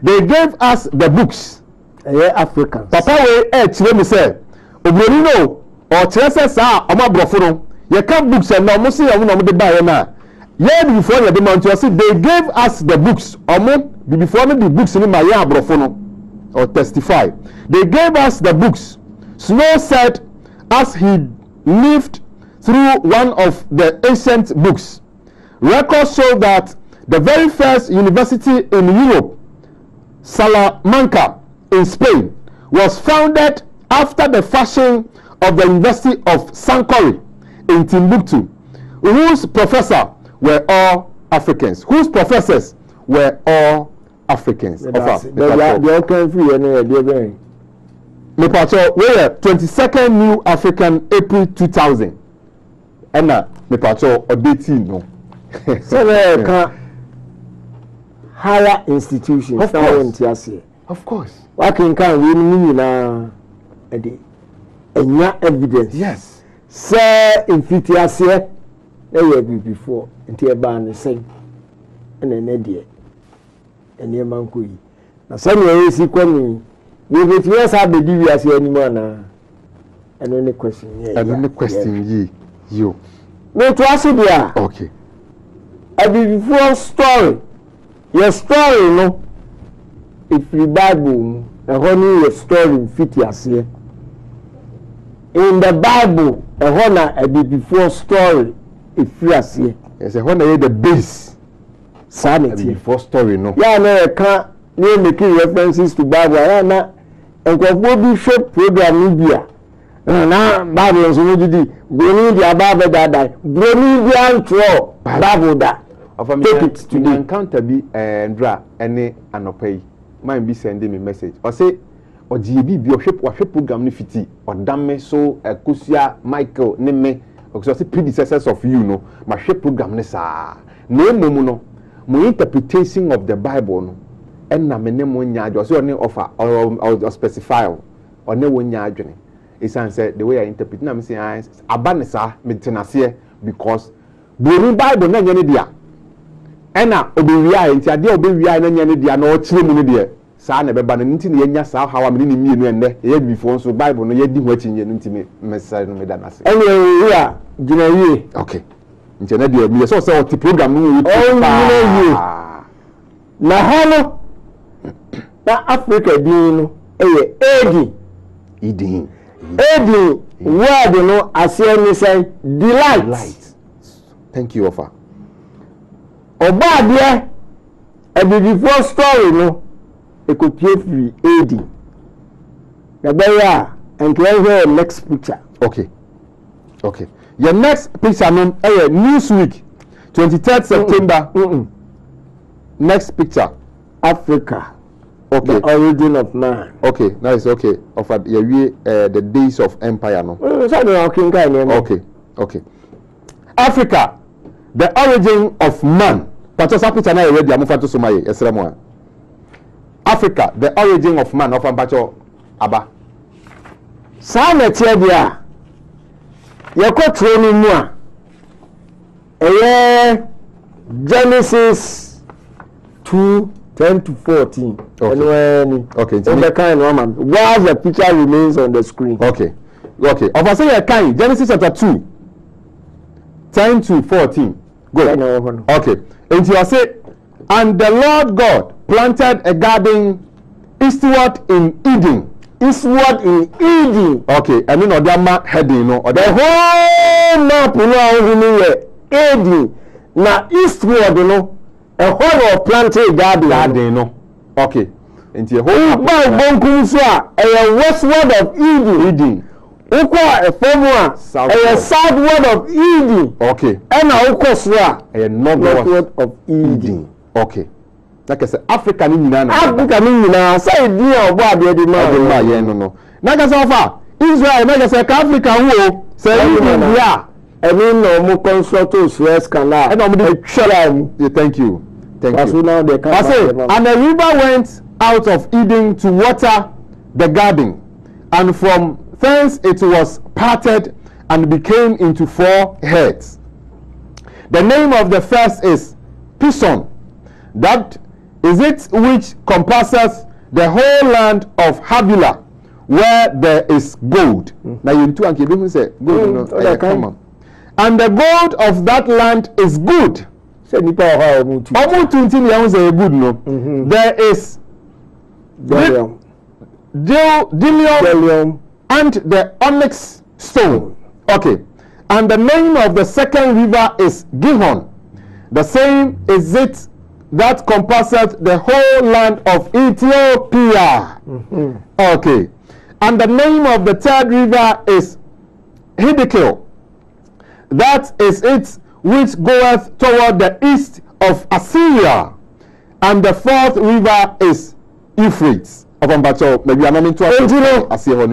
They gave us the books. Africans. Papa we me say, Obrino or Chesa sa Oma Brofono, you can books and no musi ya no de buy na. Yeah, before the month, you see, they gave us the books. Before the books in my brofono or testify. They gave us the books. Snow said, as he lived through one of the ancient books, records show that the very first university in Europe, Salamanca in Spain, was founded after the fashion of the University of Sankore in Timbuktu, whose professors were all Africans. Whose professors were all Africans. Me pacho we 22nd New African April 2000. Ena me pacho updating no. So higher institutions. Of course. Working can we na enya evidence. Yes. Say in fitiasie before nti e ba ne say ena na de ene manko yi. Na say no esi kwani we be yes have the devious anymore na and only question yeah. And only question you. No to ask there. Okay. A before story. Your story no if the Bible a honey story fit here. In the Bible a honor a before story if yes here. Yes, a honor the base. Sanity before story no. Yeah, no can't making references to Bible and bi show program India na Bible so didi goni dia Bible da goni dia antro Bible da take it to the encounter bi ndra ene anopai man bi send me message o say o gb bi o hwe program ni fiti o damme so Kusia Michael ne me o so say predecessors of you no ma hwe program ne sa na emom no mo interpretation of the Bible no na mene mo nya adwo so ne offer or specify or ne wo nya adwene is answer the way I interpret na me say abane sa me tenase because the Bible na nya ne dia na obewia enti ade obewia na nya ne dia na o kire mu ne dia sa na beba na nti ne nya sa hawa me ne mienu enne ye before so Bible no ye di ho achinye nti me say no me da na say anyway ya gina wie okay nti na dia me so say o ti program no na hano na Africa din no Edin word no ase ni say delight. Thank you offer oba dia e before story no e ko pie free Edin na beya and here next picture. Okay your next picture no Newsweek 23rd September. Next picture Africa. Okay. The origin of man. Okay, nice. Okay. Of the days of empire no. Okay. Africa, the origin of man. Pacho picture na ready amufa to somaye esremo. Africa, the origin of man. Of pacho aba. Sa na tie dia. Ye ko training mu a. Genesis 2:10 to 14. Okay. The kind woman. While the picture remains on the screen. Okay. Of I say kind Genesis chapter 2:10 to 14. Go. Okay. And you say, and the Lord God planted a garden eastward in Eden. Okay. I mean, Odama heading no. The whole map no Eden. Na eastward no a whole of planted garden no. Okay. Nti whole ba bonkum so a westward of Eden. Ukwa a former a southward of Eden. Okay. And na ukwa so a northward of Eden. Okay. Like I said Africa ni nyina na. Africa ni nyina say dia obo ade de ma ye no. Na ka so fa Israel na ka say Africa wo say India. I mean, no consult to Suez Canal. Thank you. Now they and the river went out of Eden to water the garden, and from thence it was parted and became into 4 heads. The name of the first is Pison. That is it which compasses the whole land of Havilah, where there is gold. Now you two and say gold. Come on. And the gold of that land is good. Say nipa ho omutu nti ne yɛn say good no. There is Delium and the onyx stone. Okay. And the name of the second river is Gihon. The same is it that compasseth the whole land of Ethiopia. Okay. And the name of the third river is Hiddekel. That is it which goeth toward the east of Assyria. And the fourth river is Euphrates. Maybe I'm not to Assyria.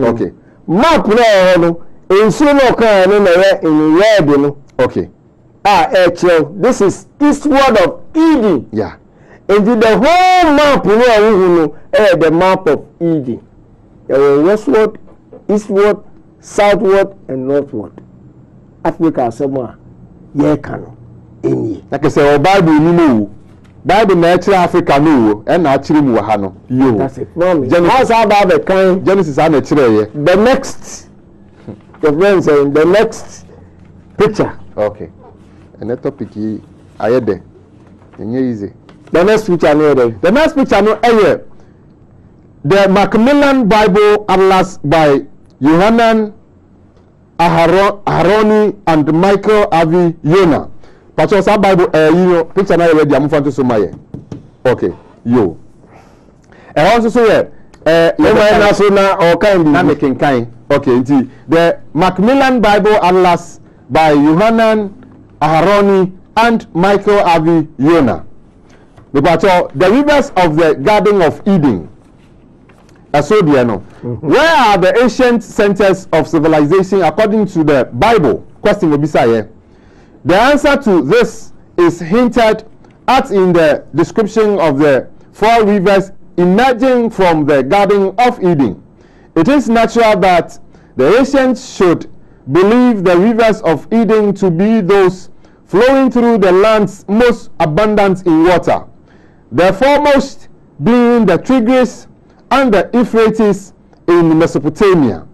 Okay. Map no in red. Okay. This is eastward of Eden. Yeah. And the whole map the map of Eden. Westward, eastward, southward, and northward. Africa somewhere. Yeah, can any. Like I say, Bible ni mo. Bible na actually Africa no, and actually mu ha no. Yo. That's it. Genesis about the kind. Genesis are actually the next. The friends saying the next picture. Okay. And that topic I had there. Easy. The next picture no there. The next picture no the Macmillan Bible Atlas by Yohanan Aharoni and Michael Avi Yona. Pacho sa Bible picture na ready am fanto so maye. Okay. Yo. Also so na so na o kind na making kind. Okay, indeed. The Macmillan Bible Atlas by Yohanan Aharoni and Michael Avi Yona. The rivers of the Garden of Eden. Where are the ancient centers of civilization according to the Bible? Question will be here. The answer to this is hinted at in the description of the four rivers emerging from the Garden of Eden. It is natural that the ancients should believe the rivers of Eden to be those flowing through the lands most abundant in water, the foremost being the Tigris and the Euphrates in Mesopotamia.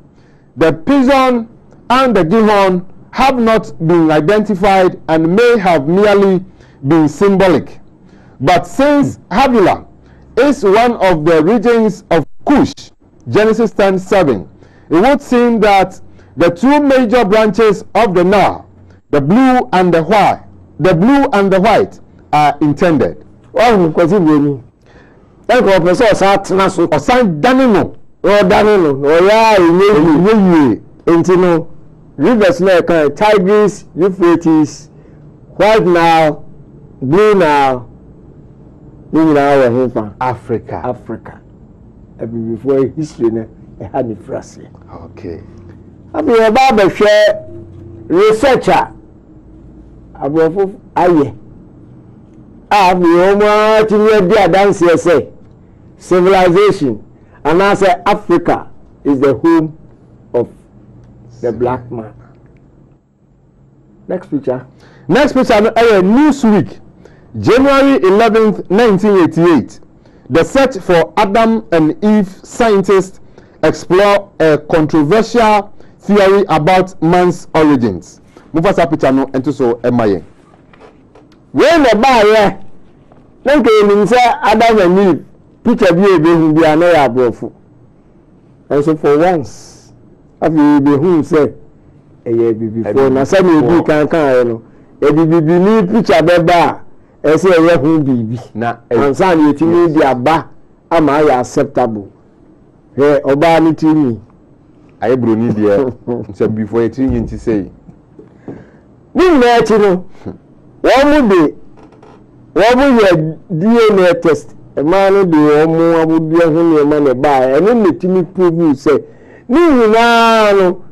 The Pison and the Gihon have not been identified and may have merely been symbolic. But since Havilah is one of the regions of Cush, Genesis 10:7, it would seem that the two major branches of the Nile, the blue and the white, are intended. Rivers like Tigris, Euphrates, White Nile, Blue Nile, Africa. Before history, I had it first. Okay. I mean, about share researcher. About aye. I mean, much in the dance say civilization, and I say Africa is the home of the black man. Next picture. Newsweek, January 11th, 1988. The search for Adam and Eve scientists explore a controversial theory about man's origins. Mufasa picture no ento so emaye. When the buyer, then came say Adam and Eve picture be another abrofu. And so for once, after be who say before na say me bi kan no e bi ni picture be ba e say e hu bibi na ansan ye timi di aba ama ya acceptable he oba ni timi aye bro ni dia say before e timi nti say ni na ti no wo mu ye DNA test e ma no de wo mu abudi hu ni ma ne ba e no timi prove say ni na no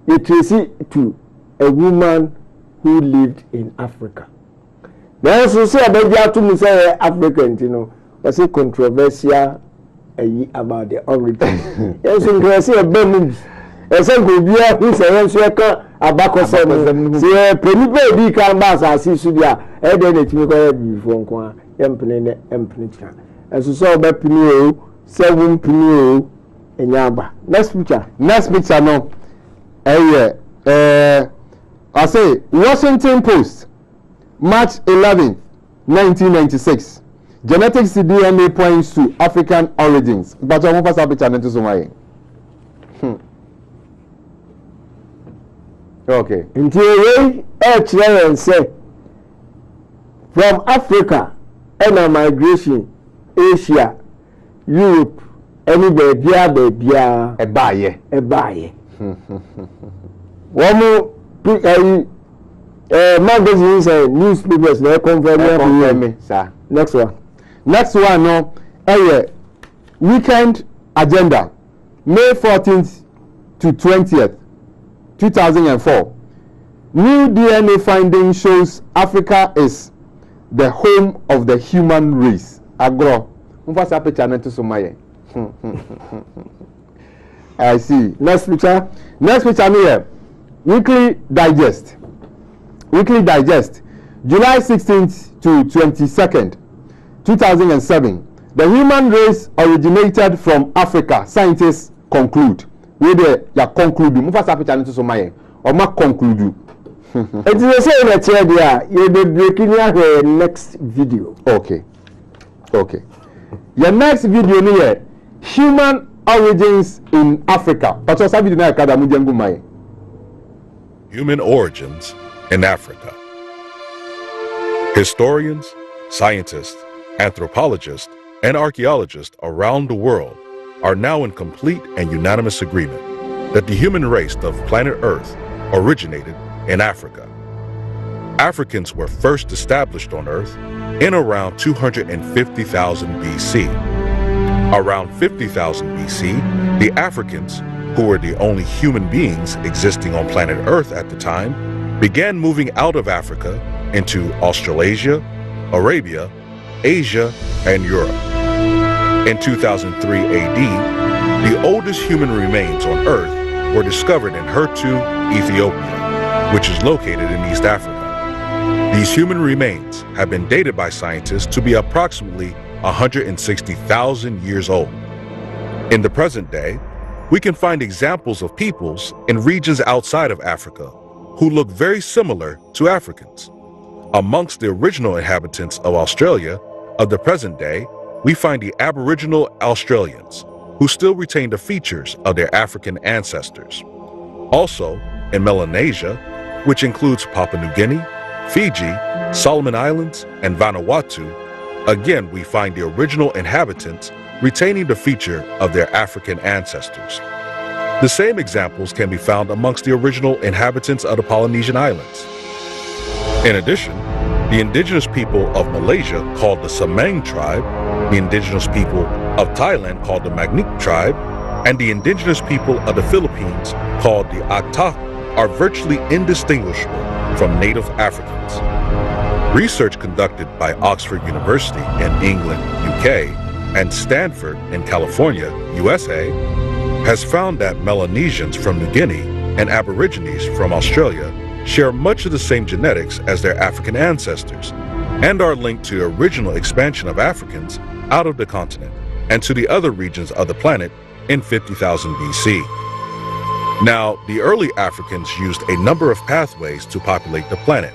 it is to a woman who lived in Africa. Then so say about to me say African, you know, was a controversial about the origin. Yes, in say a bem. Yes, go be who say so ka abako say penny baby can bass as see sudia e dey let me go before nko empene and so be penny 7 penny enyaba. Next picture no. I say Washington Post March 11th, 1996. Genetics DNA points to African origins. But I'm going to picture into somewhere. Okay. Until and say from Africa and migration, Asia, Europe, any baby, a buyer. One more magazines and newspapers they confirm me, sir. Next one. Next one, no, weekend agenda, May 14th to 20th, 2004. New DNA finding shows Africa is the home of the human race. Agro. I see. Next picture. Next picture here. Weekly Digest. Weekly Digest. July 16th to 22nd, 2007. The human race originated from Africa. Scientists conclude. We there ya conclude. Mufasa picture into somaye. Or ma conclude. It is the same that here. You'll be breaking your next video. Okay. Okay. Your next video here. Human origins in Africa. Human origins in Africa. Historians, scientists, anthropologists, and archaeologists around the world are now in complete and unanimous agreement that the human race of planet Earth originated in Africa. Africans were first established on Earth in around 250,000 BC. Around 50,000 BC, the Africans, who were the only human beings existing on planet Earth at the time, began moving out of Africa into Australasia, Arabia, Asia, and Europe. In 2003 AD, the oldest human remains on Earth were discovered in Hirtu, Ethiopia, which is located in East Africa. These human remains have been dated by scientists to be approximately 160,000 years old. In the present day, we can find examples of peoples in regions outside of Africa who look very similar to Africans. Amongst the original inhabitants of Australia of the present day, we find the Aboriginal Australians, who still retain the features of their African ancestors. Also, in Melanesia, which includes Papua New Guinea, Fiji, Solomon Islands, and Vanuatu, again we find the original inhabitants retaining the feature of their African ancestors. The same examples can be found amongst the original inhabitants of the Polynesian Islands. In addition, the indigenous people of Malaysia, called the Semang tribe, the indigenous people of Thailand, called the Magnik tribe, and the indigenous people of the Philippines, called the Atak, are virtually indistinguishable from native Africans. Research conducted by Oxford University in England, UK, and Stanford in California, USA, has found that Melanesians from New Guinea and Aborigines from Australia share much of the same genetics as their African ancestors and are linked to the original expansion of Africans out of the continent and to the other regions of the planet in 50,000 BC. Now, the early Africans used a number of pathways to populate the planet,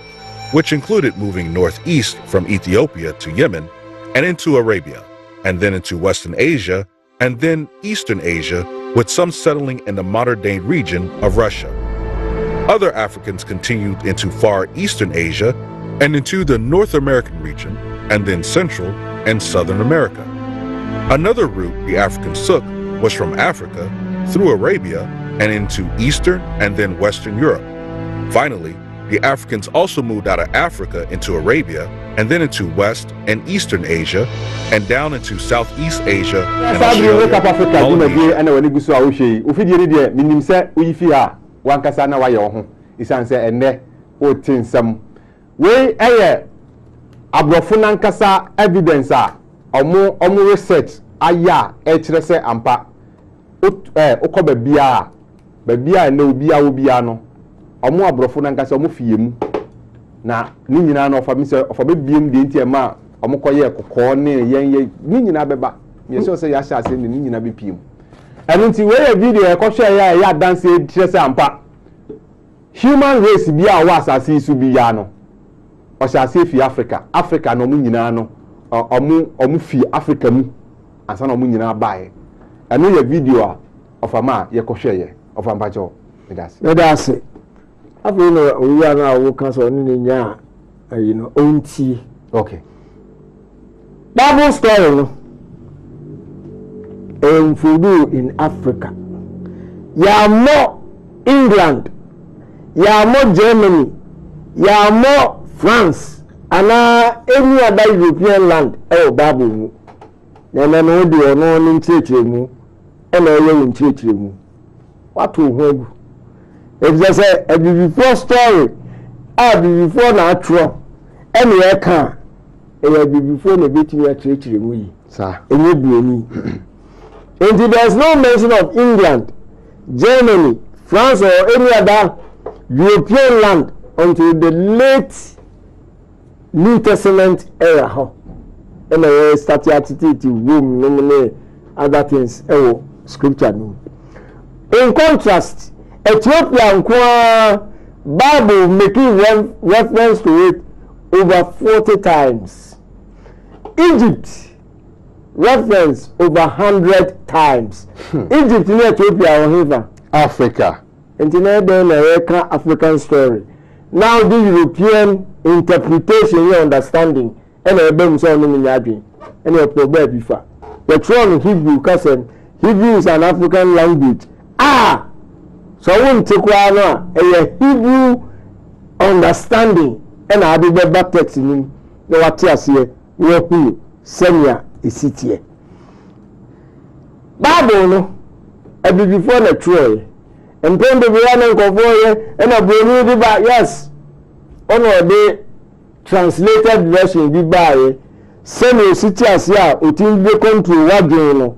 which included moving northeast from Ethiopia to Yemen and into Arabia, and then into Western Asia, and then Eastern Asia, with some settling in the modern-day region of Russia. Other Africans continued into far Eastern Asia and into the North American region, and then Central and Southern America. Another route the Africans took was from Africa through Arabia and into Eastern and then Western Europe. Finally, the Africans also moved out of Africa into Arabia and then into West and Eastern Asia and down into Southeast Asia and Omo abrofo na nkasa omo fie na ni nyina na ofa mi se ofa be biem de ntia ma omo koye kokko ne yen ni nyina beba me se ya sha ase ni nyina be piem enu nti we video e ko hwe ya dance e tire se ampa human race bi a wa asase su bi ya no Oshase fi Africa no mu nyina no omu fi Africa mu ansa no mu nyina bae eno ye video of ama ye kohweye of ampacho medase afi no owiya na wo kan so ni nya you know onti okay Bible story no fudu in Africa ya mo England ya mo Germany ya mo France ana any other European land Bible mu na no di ono ni nchechire mu na ye nchechire mu watu hogu if they say a before story before na atro any e kan before na betimi atchechire mu yi sa enye bioni and there's no mention of England, Germany, France or any other European land until the late New Testament era. And I started to boom, no other things, scripture. In contrast, Ethiopia and Bible making reference to it over 40 times. Egypt reference over 100 times. Egypt in Ethiopia or Hiva? Africa. And in the African story. Now the European interpretation, your understanding, and a bem so many yadi, and a proverb before. The throne Hebrew cousin, Hebrew is an African language. So I won't take one a Hebrew understanding, and I do the back text in him. No, what you say, who senior. Isitie Bible no be before the troy and then the one go and a brand new ba yes ono the translated version bi ba senior city asia otin be control wadwen no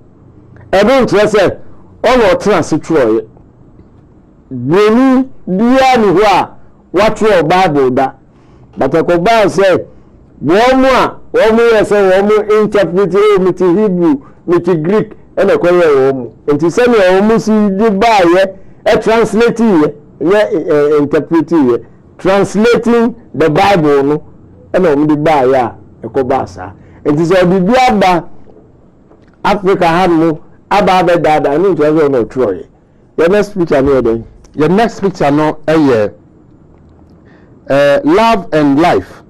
e don trese ono translate troy brand dia ni ho a watro Bible da but ko ba say Womu say womu interpret it Hebrew, it Greek, and a Korean womu. And to send your womu see the buyer, translate interpret translating the Bible, no, and the buyer, a kobasa. And it's all the Biaba Africa had no about that. I need to have no Troy. Your next picture, no, then. Your next picture, no, Love and Life.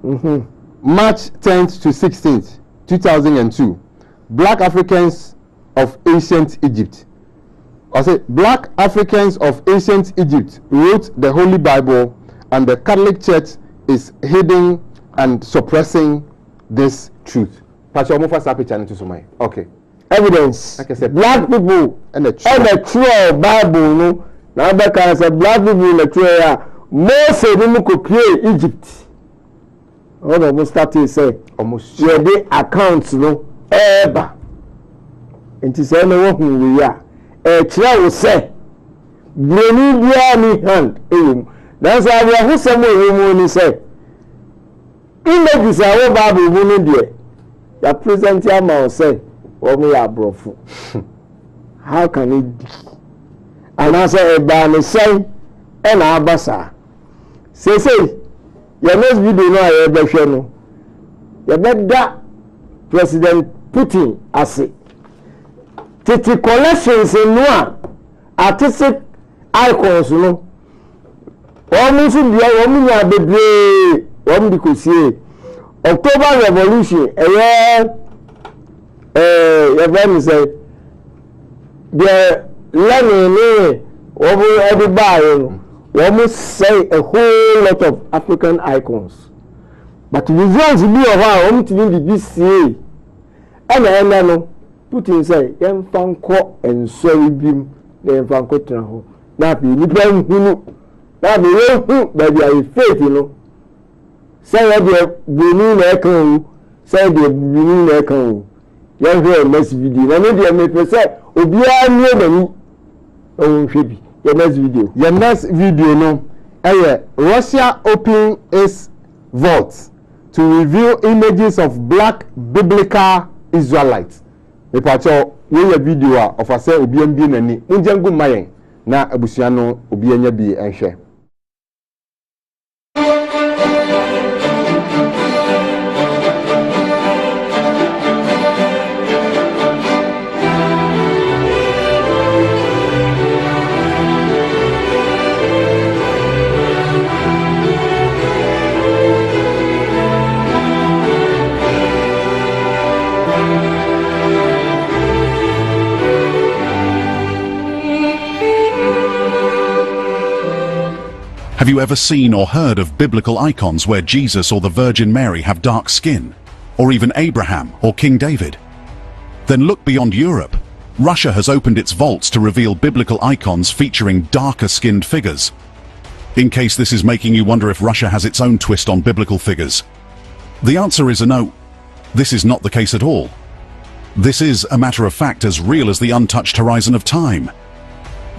March 10th to 16th, 2002. Black Africans of Ancient Egypt. I say Black Africans of Ancient Egypt wrote the Holy Bible, and the Catholic Church is hiding and suppressing this truth. Okay. Evidence. Like I said, black people and the true Bible. No, now because black people in the true. Most of them could create Egypt. All of us started say almost yeah the accounts no ever and to say no who we are will say brony bia ni hand that's why we are some who say images are Bible who there the present man say we are brofu how can it be and I say a ban say and abasa say your next video no I ever share no. You better President Putin ase. Titi collections in one artistic icons no. Almost in the woman bebre one because October Revolution your friend say the learning over everybody. We almost say a whole lot of African icons. But the results be of our own to the BCA. And I know Putin say, Yam Fanko and sorry beam, then Fanko Traho. Now be Nipan who now be who, but they are faith, you know. Say that the Benin Echo, say the Benin Echo. Young girl, next video. I know they may say, Obia near me. Oh, Phoebe. Your next video. Your next video, no. Russia open its vault to reveal images of black biblical Israelites. Me pacho we video of ase obi ambie nani. Unjengu mayen na abusuano obi anya bi enhwe. Have you ever seen or heard of biblical icons where Jesus or the Virgin Mary have dark skin, or even Abraham or King David? Then look beyond Europe. Russia has opened its vaults to reveal biblical icons featuring darker-skinned figures. In case this is making you wonder if Russia has its own twist on biblical figures, the answer is a no. This is not the case at all. This is, a matter of fact, as real as the untouched horizon of time.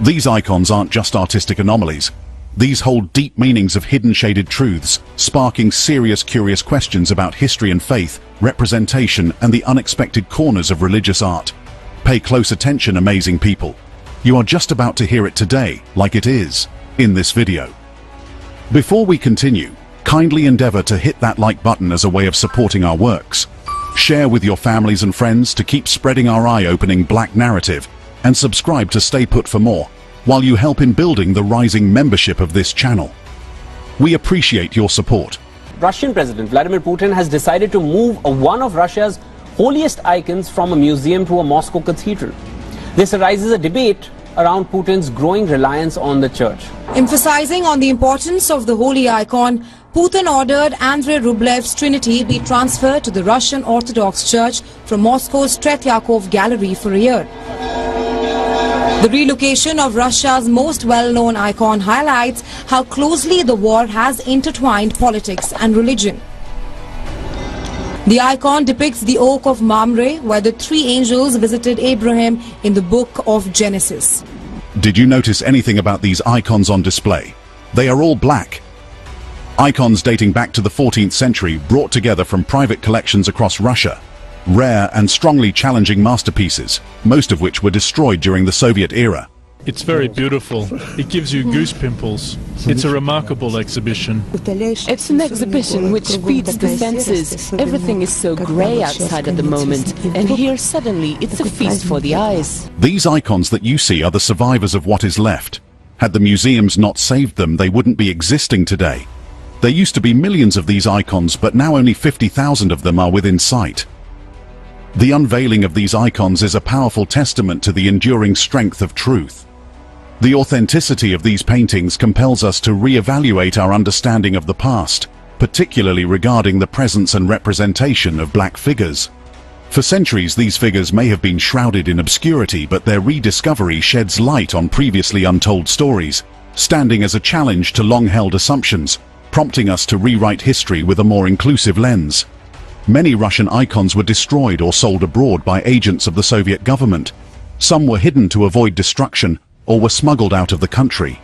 These icons aren't just artistic anomalies. These hold deep meanings of hidden shaded truths, sparking serious, curious questions about history and faith, representation, and the unexpected corners of religious art. Pay close attention, amazing people. You are just about to hear it today, like it is, in this video. Before we continue, kindly endeavor to hit that like button as a way of supporting our works. Share with your families and friends to keep spreading our eye-opening black narrative, and subscribe to stay put for more, while you help in building the rising membership of this channel. We appreciate your support. Russian President Vladimir Putin has decided to move one of Russia's holiest icons from a museum to a Moscow cathedral. This arises a debate around Putin's growing reliance on the church. Emphasizing on the importance of the holy icon, Putin ordered Andrei Rublev's Trinity be transferred to the Russian Orthodox Church from Moscow's Tretyakov Gallery for a year. The relocation of Russia's most well-known icon highlights how closely the war has intertwined politics and religion. The icon depicts the oak of Mamre, where the three angels visited Abraham in the book of Genesis. Did you notice anything about these icons on display? They are all black. Icons dating back to the 14th century, brought together from private collections across Russia. Rare and strongly challenging masterpieces, most of which were destroyed during the Soviet era. It's very beautiful. It gives you goose pimples. It's a remarkable exhibition. It's an exhibition which feeds the senses. Everything is so grey outside at the moment, and here suddenly it's a feast for the eyes. These icons that you see are the survivors of what is left. Had the museums not saved them, they wouldn't be existing today. There used to be millions of these icons, but now only 50,000 of them are within sight. The unveiling of these icons is a powerful testament to the enduring strength of truth. The authenticity of these paintings compels us to re-evaluate our understanding of the past, particularly regarding the presence and representation of black figures. For centuries, these figures may have been shrouded in obscurity, but their rediscovery sheds light on previously untold stories, standing as a challenge to long-held assumptions, prompting us to rewrite history with a more inclusive lens. Many Russian icons were destroyed or sold abroad by agents of the Soviet government. Some were hidden to avoid destruction or were smuggled out of the country.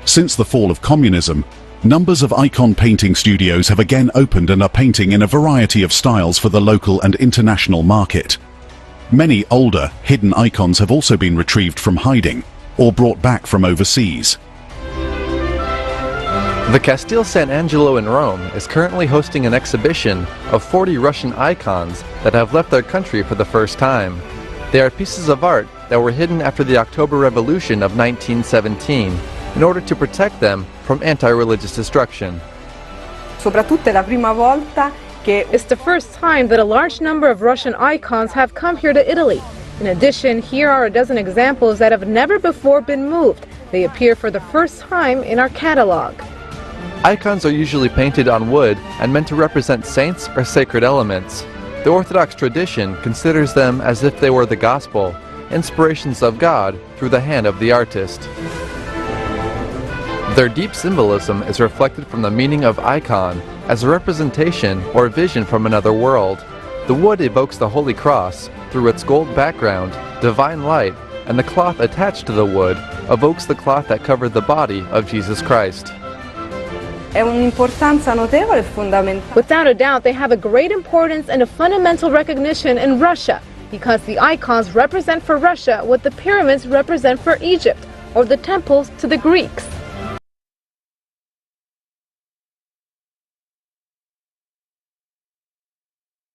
Since the fall of communism, numbers of icon painting studios have again opened and are painting in a variety of styles for the local and international market. Many older, hidden icons have also been retrieved from hiding or brought back from overseas. The Castel San Angelo in Rome is currently hosting an exhibition of 40 Russian icons that have left their country for the first time. They are pieces of art that were hidden after the October Revolution of 1917 in order to protect them from anti-religious destruction. It's the first time that a large number of Russian icons have come here to Italy. In addition, here are a dozen examples that have never before been moved. They appear for the first time in our catalog. Icons are usually painted on wood and meant to represent saints or sacred elements. The Orthodox tradition considers them as if they were the gospel, inspirations of God through the hand of the artist. Their deep symbolism is reflected from the meaning of icon as a representation or vision from another world. The wood evokes the Holy Cross through its gold background, divine light, and the cloth attached to the wood evokes the cloth that covered the body of Jesus Christ. Without a doubt, they have a great importance and a fundamental recognition in Russia, because the icons represent for Russia what the pyramids represent for Egypt, or the temples to the Greeks.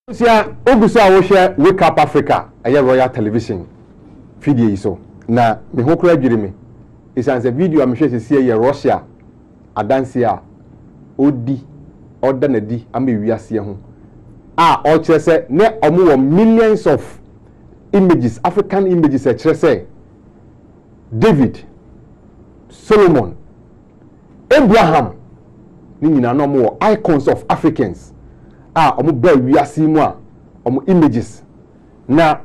Wake Up Africa, Royal Television video so. Na me ho kura dwiri me. Isanse video am hwe sese ye Russia adansia odi order na di am wiase ho. O kire se ne omo wo millions of images, African images, kire se David, Solomon, Abraham ni nyina no mo icons of Africans omo ba wiase mu omo images na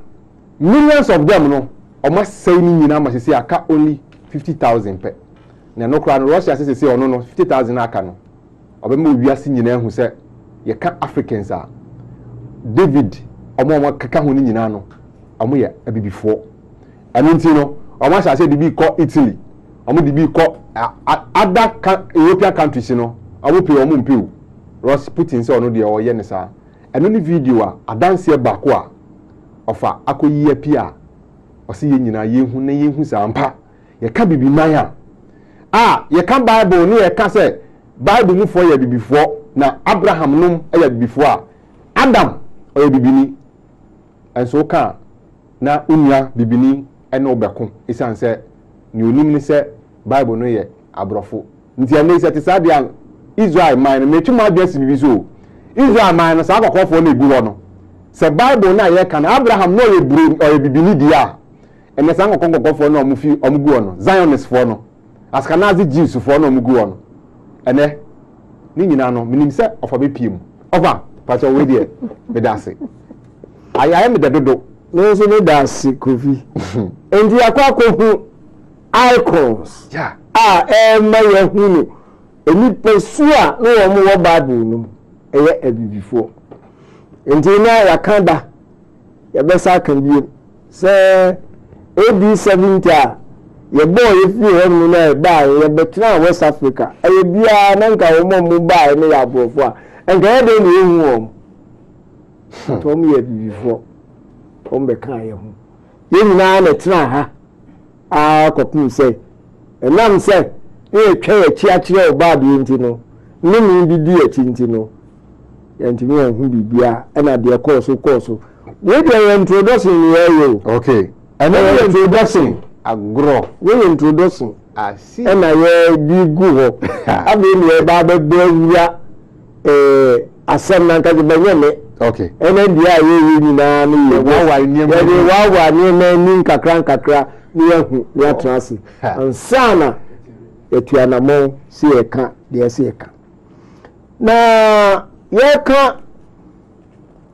millions of them no omo say ni nyina ma sese aka only 50,000 pe na no kra no Russia sese ono no 50,000 aka no obema wiase nyina hu se ye ka Africans David omo kaka ho ni nyina no omo ye abibifo anu nti no omo sha se dibi ko Italy omo dibi ko other European countries no omo pe omo mpe Ross Putin se ono de o ye ne sa anu ni video adanse ba ko ofa akoyi apia o se ye nyina ye hu na ye hu sa ampa ye ka bibi man ye ka Bible ni ye ka se Bible mu fo ye bibifo na Abraham num ye bibifo Adam o ye bibini enso ka na unya bibini ene obeko isan se ni onim ni se Bible no ye abrofo nti ene se te sadia Israel man me tuma adwesi bibiso Israel man no sa akokofo na ebu no se Bible na ye kan Abraham no ye buru o ye bibini dia ene sa akokofo na omufi omugu no Zionist fo no Askanazi Jews fo na omugu no ene ni nyina no minim se ofa be piem ofa pacho we die me dase ayaye me dedodo no so me dase Kofi endi akwa hu icons ma ye hunu eni pesua no wo mo Bible no eye abibifo endi na yakanda ya besa kan bi se AD 70 ye boy if you have no buy ye betra West Africa eye bia na nka wo mo buy ne ya brofo a enka ye de ni hu wo to mo ye bibifo o mbe kan ye hu ye nyina na tra ha kopum se enam se e twa echi akire obadu nti no nimi bidi echi nti no yantimi hu bibia na de course we dey introduction ni yo okay and introduction agro we introduction asi na ye bi gu ho abi ni ba be bua asem na nka be nyeme okay ene dia ye ni na ni ye wa ni na ni nkakra ni hu ni atrasi ansana etuanamo si eka de si eka na yeka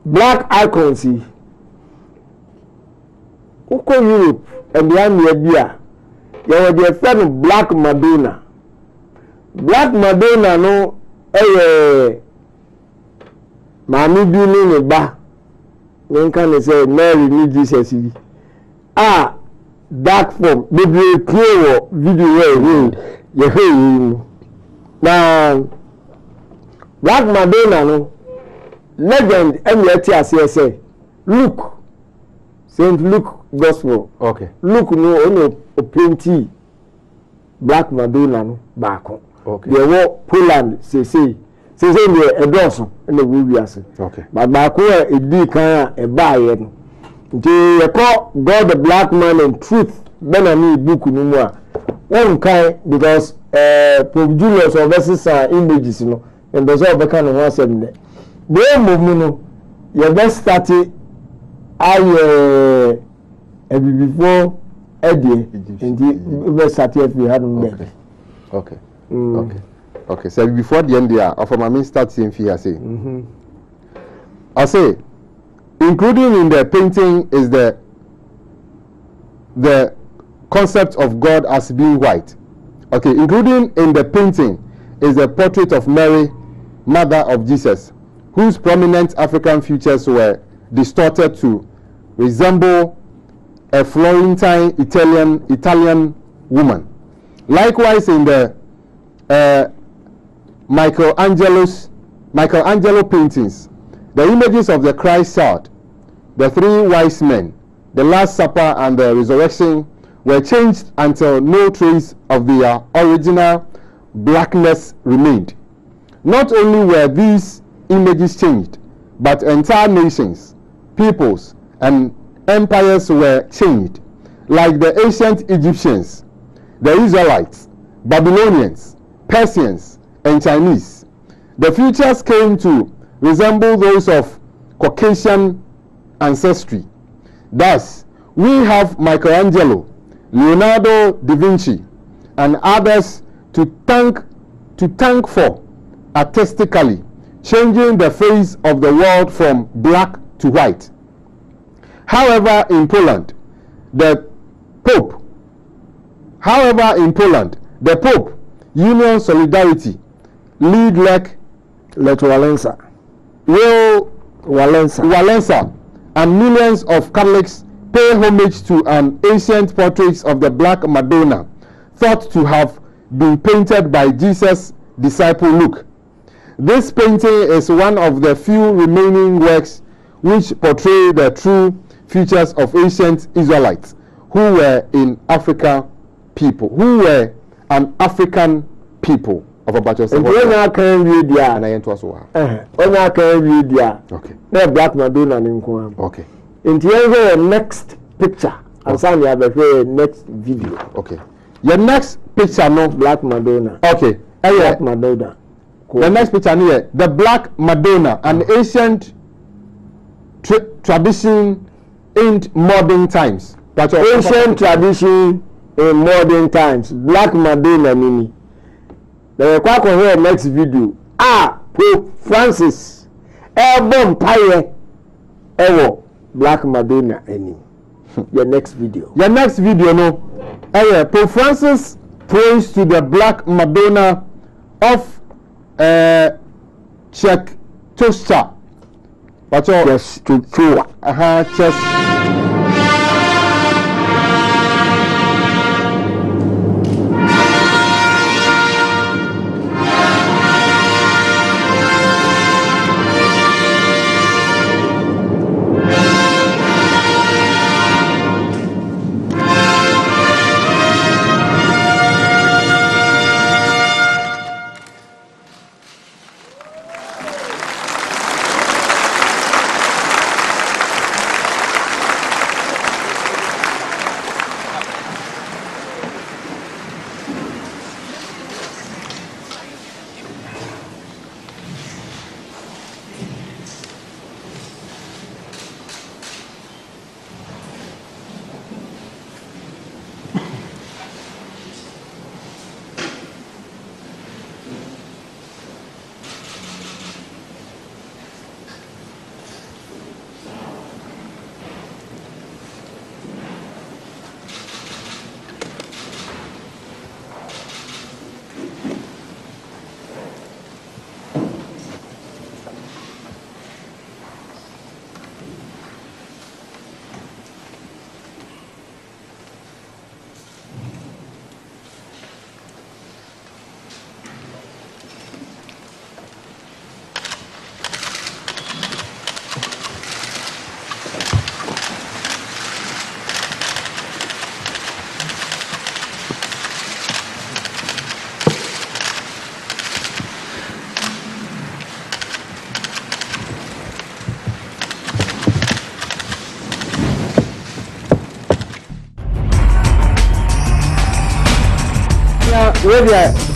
black icons uko Europe and ya bia ya de friend Black Madonna no mami bi ni ba nka ne say Mary ni Jesus yi dark form baby play video we na Black Madonna no legend emyeti asese Luke Saint Luke Gospel okay Luke no ono plenty Black Madonna no baako okay ye wo Poland sese ne edoso na wo ase okay baako edi kan e baaye no nti ye call God the Black Man and Truth benami book no mu a won kai because Pope Julius versus images no and there's all kind of one said there they move no you best start before Eddie and the start if we had okay so before the end there of my main start saying fear say I say including in the painting is the concept of God as being white. Okay, including in the painting is the portrait of Mary, mother of Jesus, whose prominent African features were distorted to resemble a Florentine Italian woman. Likewise, in the Michelangelo paintings, the images of the Christ child, the three wise men, the Last Supper, and the resurrection were changed until no trace of their original blackness remained. Not only were these images changed, but entire nations, peoples, and empires were changed, like the ancient Egyptians, the Israelites, Babylonians, Persians, and Chinese. The features came to resemble those of Caucasian ancestry. Thus, we have Michelangelo, Leonardo da Vinci, and others to thank to thank for artistically changing the face of the world from black to white. However, in Poland, the Pope, Union Solidarity, lead like Walensa, and millions of Catholics pay homage to an ancient portrait of the Black Madonna, thought to have been painted by Jesus' disciple Luke. This painting is one of the few remaining works which portray the true features of ancient Israelites who were an African people of about yourself. And when I can read the okay. The Black Madonna in Kuam. Okay. In the next picture, and some have a next video. Okay. Your next picture, no Black Madonna. Okay. Black Madonna. Cool. The next picture here, the Black Madonna, an ancient tradition in modern times. Ancient tradition in modern times. Black Madonna mini. The here next video. Pope Francis. Empire. Black Madonna any. Your next video. Your next video no. Pope Francis prays to the Black Madonna of Czech Tosca. But yes, to chess.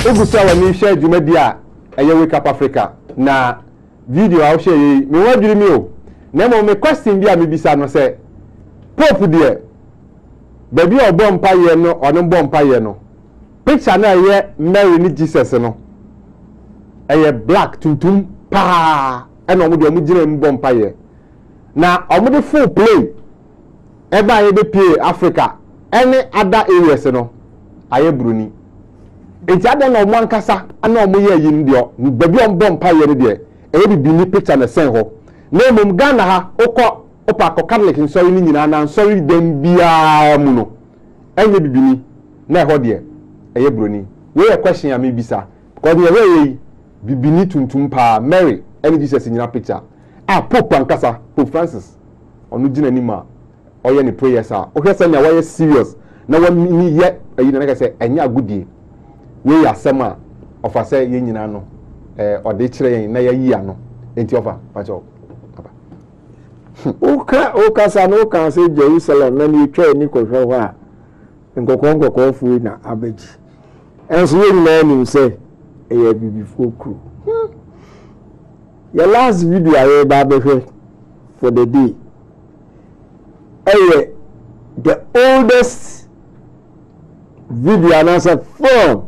Ogusa wa ni share dwumadi a eye Wake Up Africa na video a wo share yi me wadwiri mi o na mo me question bi a me bisa no say Pope de baby obo mpa ye no ono bo mpa ye no picture na ye Mary ni Jesus no eye black tuntum pa e no mo de mo gina mbo mpa ye na omo de full play e ba ye be pay Africa any other areas no aye bruni enti ada na omo ankasa ana omo ye yi ndio baby ombo mpa ye ne de e bi ni picture na sen ho na mum Ghana ha okọ opa ko Catholic nsori ni nyina na nsori dem bia mu no enye bibini na ho de eye broni we a question am bisa because the way bibini tuntum pa Mary and Jesus nyina picture Pope ankasa Pope Francis onu gina ni ma oye ni prayers a o hwesa na why serious na wa ni ye ayi na ka say enya agudie we asema ofa say ye nyina no ode kire yen na ya yi ano enti ofa pacho Oka sano kan say Jerusalem na ni twa ni ko hwe ho a nkokon fu na abeji enso we na ni say eye bibifo kru your last video I ba be for the day the oldest video announcer from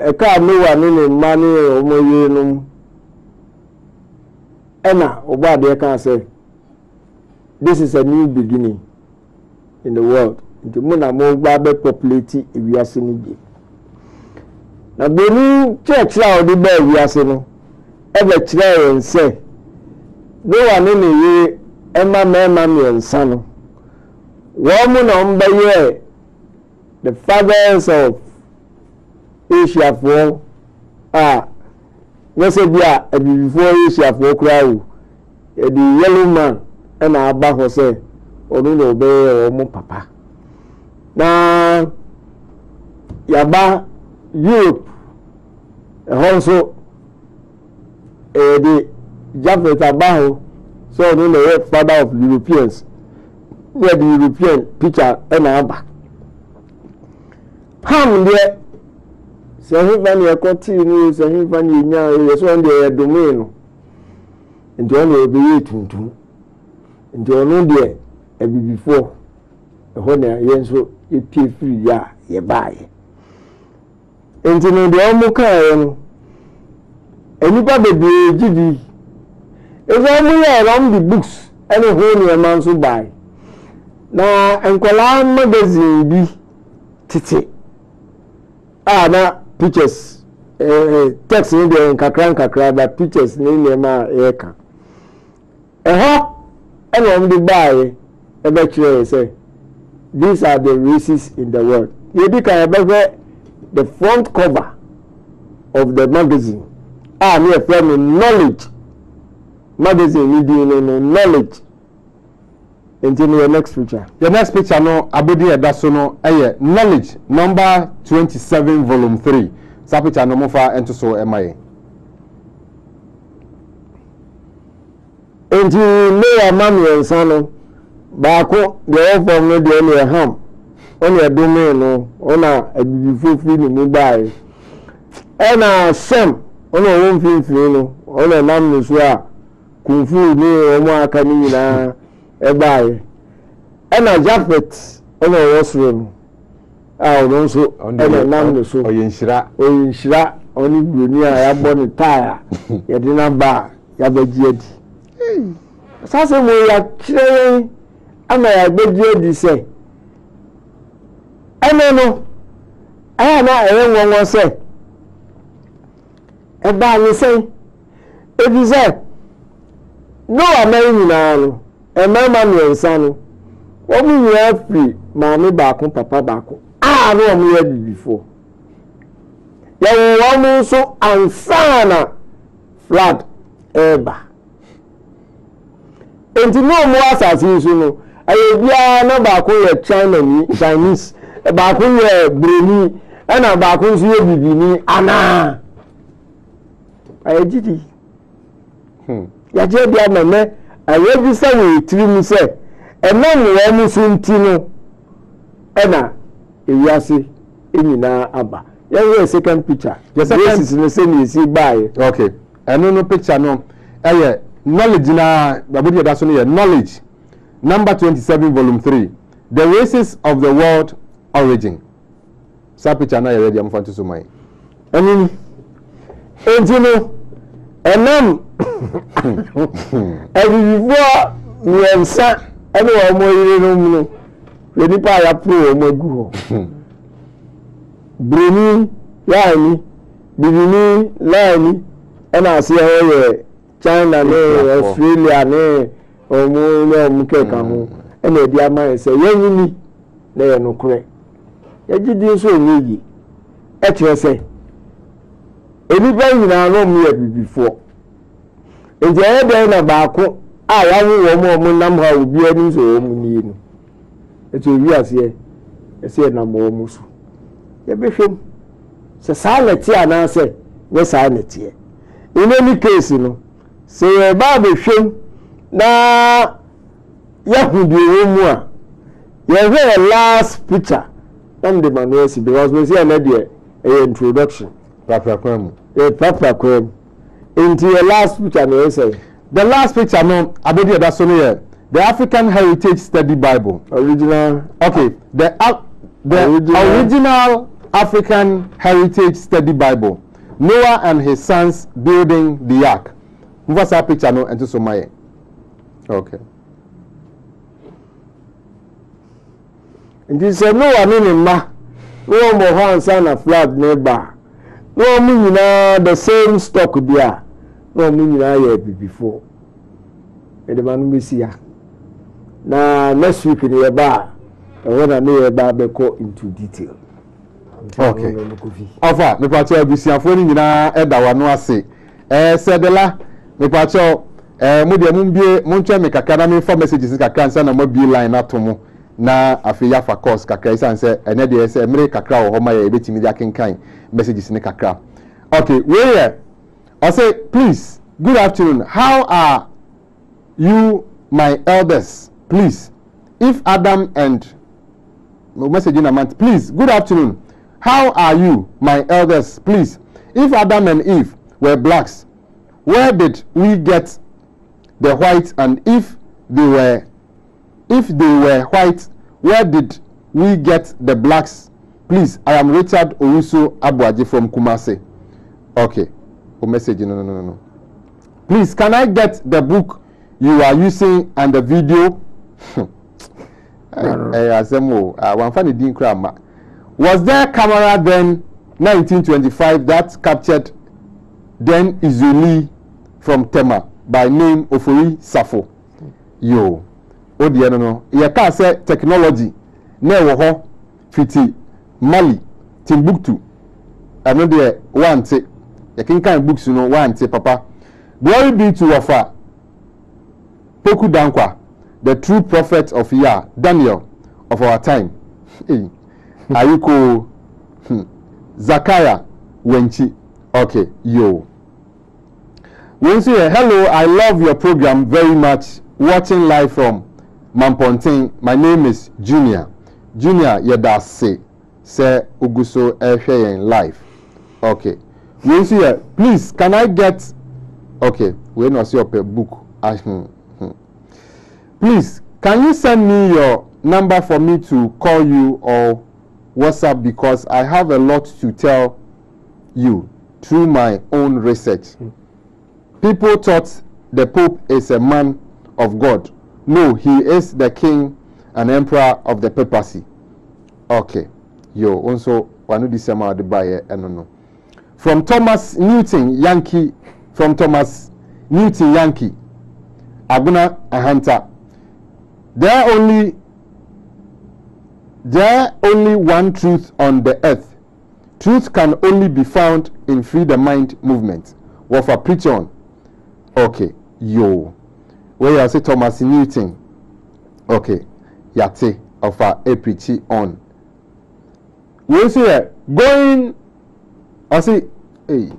a car no one in money or more Emma oba they can say this is a new beginning in the world. The mona mo gba be populate ewiase ni bi. Na beni church la odi be ewiase no e be kire en say no one in ye emma mema mi ensa no. Wo mu na mba ye the fathers of Asia for we say bia before Asia for crowd the yellow man and aba ho say onu no be omo papa na yaba Europe also the Japheth abaho so onu no father of Europeans where the European picture and aba Ham there so he van ye continue so he van ye nya ye so on domain nti on e be tuntum nti on de e before e ho na ye nso e pie free ya ye baaye nti no de on ka no enipa bebe gidi e so mu ye ram the books any ho ne man so buy na enkola magazine bi titi na pictures text in the kakra but pictures ni nema eka and on the buy say these are the races in the world. You can the front cover of the magazine near from knowledge magazine needing knowledge into the next picture. The next picture no abodi edaso no knowledge number 27 volume 3. Sa picture no mo fa ento so emaye. Enti me amami ensano baako the offer no de ne ham on e domain no ona abibifofi ni mu bai ena sem ona won finfin no ona nam no so a kunfu ni omo aka ni nyina ebaye ena Japheth ona wosoro no ono so ena nam no so oyinshira oni broni a ya bo ni tire ye de na ba ya baji adi sase mo ya kire ama ya baji adi se ena no aya na won se eba ni se ebi se no amari nyina no emama mi ensano omu ya free maami baako papa baako no omu ya before ya wo so ansana flood eba enti no mu asasi so no aye bia na baako ya Chinese baako ya Breni na baako so ya bibini ana aye jidi ya je bia meme aye bi se we tiri se enam wo mu sunti no na ewiase enyina aba ya second picture the second is the same you see by okay no picture no knowledge na babudi da so no knowledge number 27 volume 3 the races of the world origin sa picture na ready am fanto so mai eni no enam before miensa ene wa mo yire no mu no le pa ya pro mo gu ho Bruni yani bibini lani ena ase ye China ne Australia ne omo ne mukeka ho ena edi ama se yanyini na ye no kure ya gidi so onyi e kire se ebi ba nyina no mu ya bibifo eje e dey na baako ya wo mo nam ha obi ani so wo mu ni no eto wi ase ese na mo mu so ye behwem se saleti ana se ye saleti in any case no se ye ba behwem na ya hudi wo mu a ye the last picture and the manuasi because we see na dey introduction papa kwam into your last picture no say the last picture no abodi da so no here the African Heritage Study Bible original okay the original African Heritage Study Bible. Noah and his sons building the ark. What's our picture no and to Somaye? Okay. And he said, no, I mean, ma, no more hands on a flat neighbor. No, meaning the same stock there. No, meaning I before. And the man will see ya. Now, next week in the bar, I want to know about the go into detail. Okay. Offer, me pacho abusiafo ni nyina eda wano ase. Sedela, me pacho mo de mumbie montwa me kakra na me fa messages kakra nsa na mo bi line atomo na afi ya fa course kakra isan se ene de se emre kakra wo homa ya ebetimi dia kenkan messages ni kakra. Okay, we here. I say, please, good afternoon. How are you, my elders? Please, if Adam and message in a month, please, good afternoon. How are you, my elders? Please, if Adam and Eve were blacks, where did we get the white? And if they were white, where did we get the blacks? Please, I am Richard Owusu Abuaji from Kumasi. Okay, a message. No. Please, can I get the book you are using and the video? Was there camera then 1925 that captured then Izuli from Tema by name Ofori Safo? Yo, oh dear no. You can say technology. Ne wo fiti Mali, Timbuktu. I know there one say. You can kind books one say papa. Glory be to Wafa. Poku Dankwa, the true prophet of Yah, Daniel of our time. Ayuko Zakaria Wenchi. Okay, yo. We say hello, I love your program very much. Watching live from Mamponting. My name is Junior. Junior Yedase. Say Uguso Ehwe live. Okay. We say please can I get okay, we not see up a book. Please, can you send me your number for me to call you or WhatsApp because I have a lot to tell you through my own research. People thought the Pope is a man of God. No, he is the king and emperor of the papacy. Okay. Yo, also, one this summer the buyer, I don't know. From Thomas Newton Yankee, Abuna Ahanta. There only one truth on the earth. Truth can only be found in Free the Mind movement. What for preach on? Okay, yo. Where you say Thomas Newton? Okay, yate of a preach on. We say going. I say, hey,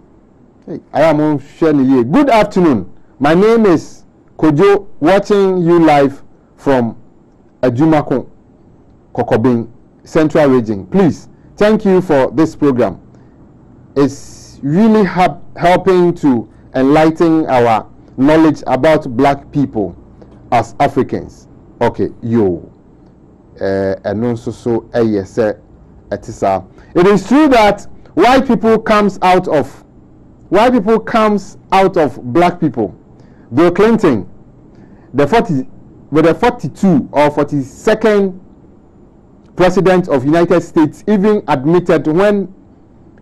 I am on Shani. Good afternoon. My name is Kojo. Watching you live from Ajumako, Kokobing, Central Region. Please, thank you for this program. It's really helping to enlighten our knowledge about black people as Africans. Okay, yo. And also yes, it is true that white people comes out of black people. Bill Clinton, the 42 or 42nd president of United States, even admitted when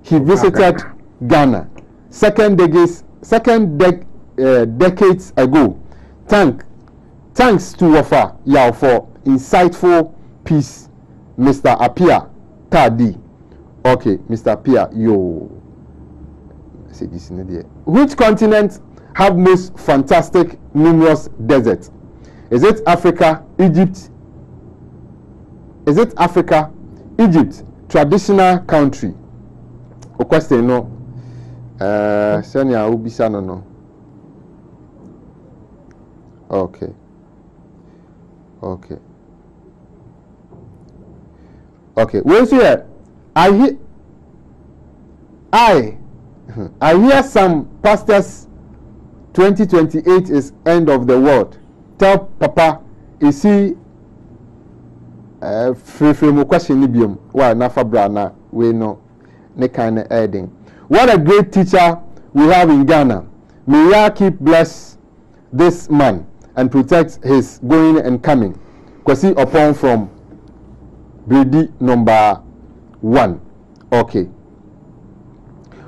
he visited Ghana decades ago. Thanks to Wafa Yao for insightful piece, Mr. Apia Tadi. Okay, Mr. Apia, yo. Say this in there. Which continent have most fantastic numerous deserts? Is it Africa, Egypt? Is it Africa, Egypt, traditional country? O question no. Senya ubisa no. Okay. Where's here? I hear some pastors 2028 is end of the world. Tell Papa, is he free from question nibium? Why na fabra na we know ne kind of adding. What a great teacher we have in Ghana. May Yah keep bless this man and protect his going and coming. Kwasi upon from Brady number 1. Okay.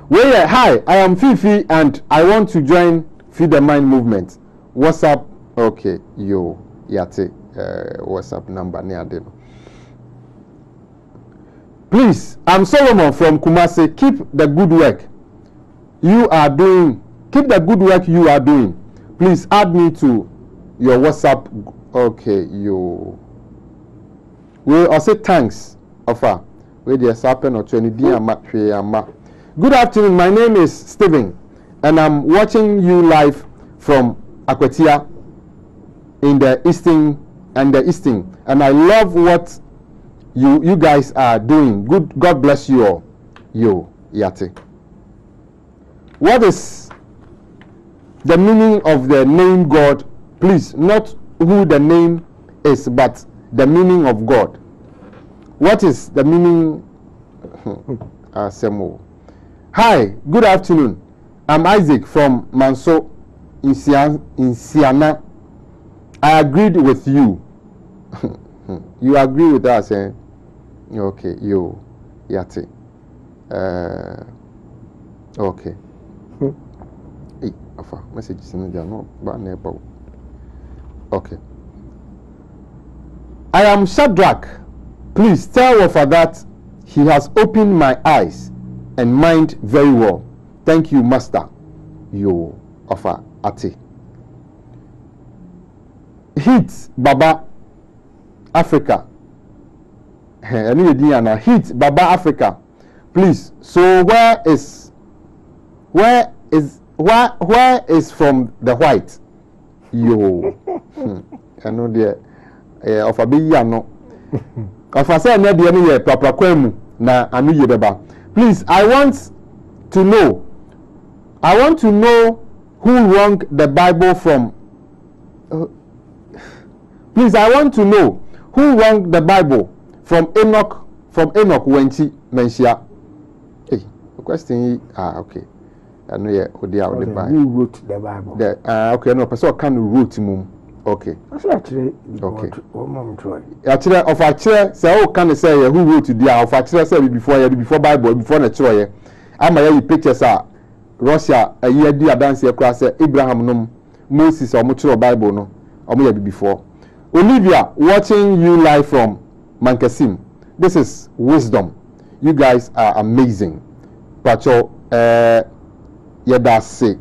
Well, hi, I am Fifi and I want to join Feed the Mind movement. What's up? Okay, yo, yate, WhatsApp number near them. Please, I'm Solomon from Kumasi. Keep the good work you are doing. Keep the good work you are doing. Please add me to your WhatsApp. Okay, yo. We also thanks, offer. We just happen or 20 ama. Good afternoon. My name is Stephen, and I'm watching you live from Akwatia in the Eastern, and I love what you guys are doing. Good, God bless you all. Yo, Yate. What is the meaning of the name God? Please, not who the name is, but the meaning of God. What is the meaning? Semo. Hi, good afternoon. I'm Isaac from Manso in Siana. I agreed with you. You agree with us, eh? Okay, yo, Yate. Okay. Hey, Afa, message is in there, no, but never. Okay. I am Shadrach. Please tell Wafa that he has opened my eyes and mind very well. Thank you, Master. Yo, Wafa Ate. Hit Baba Africa. Hit Baba Africa. Please. So where is from the white? Yo. I know there. Of a big no. Of a say na de no ye papa kwemu na anu ye beba. Please, I want to know who wrong the Bible from. Please, I want to know who wrong the Bible from Enoch Wenchi Menshia. Hey, the question okay. I know yeah, the Bible. Who wrote the Bible? Okay, no, person can wrote mum. Okay. Actually, okay. Actually, of actually, say oh can say who wrote the of actually say before Bible before the church. I'm a pictures Russia a year di dance across Abraham no Moses or much Bible no or before. Olivia, watching you live from Mankasim. This is wisdom. You guys are amazing. Pacho that's say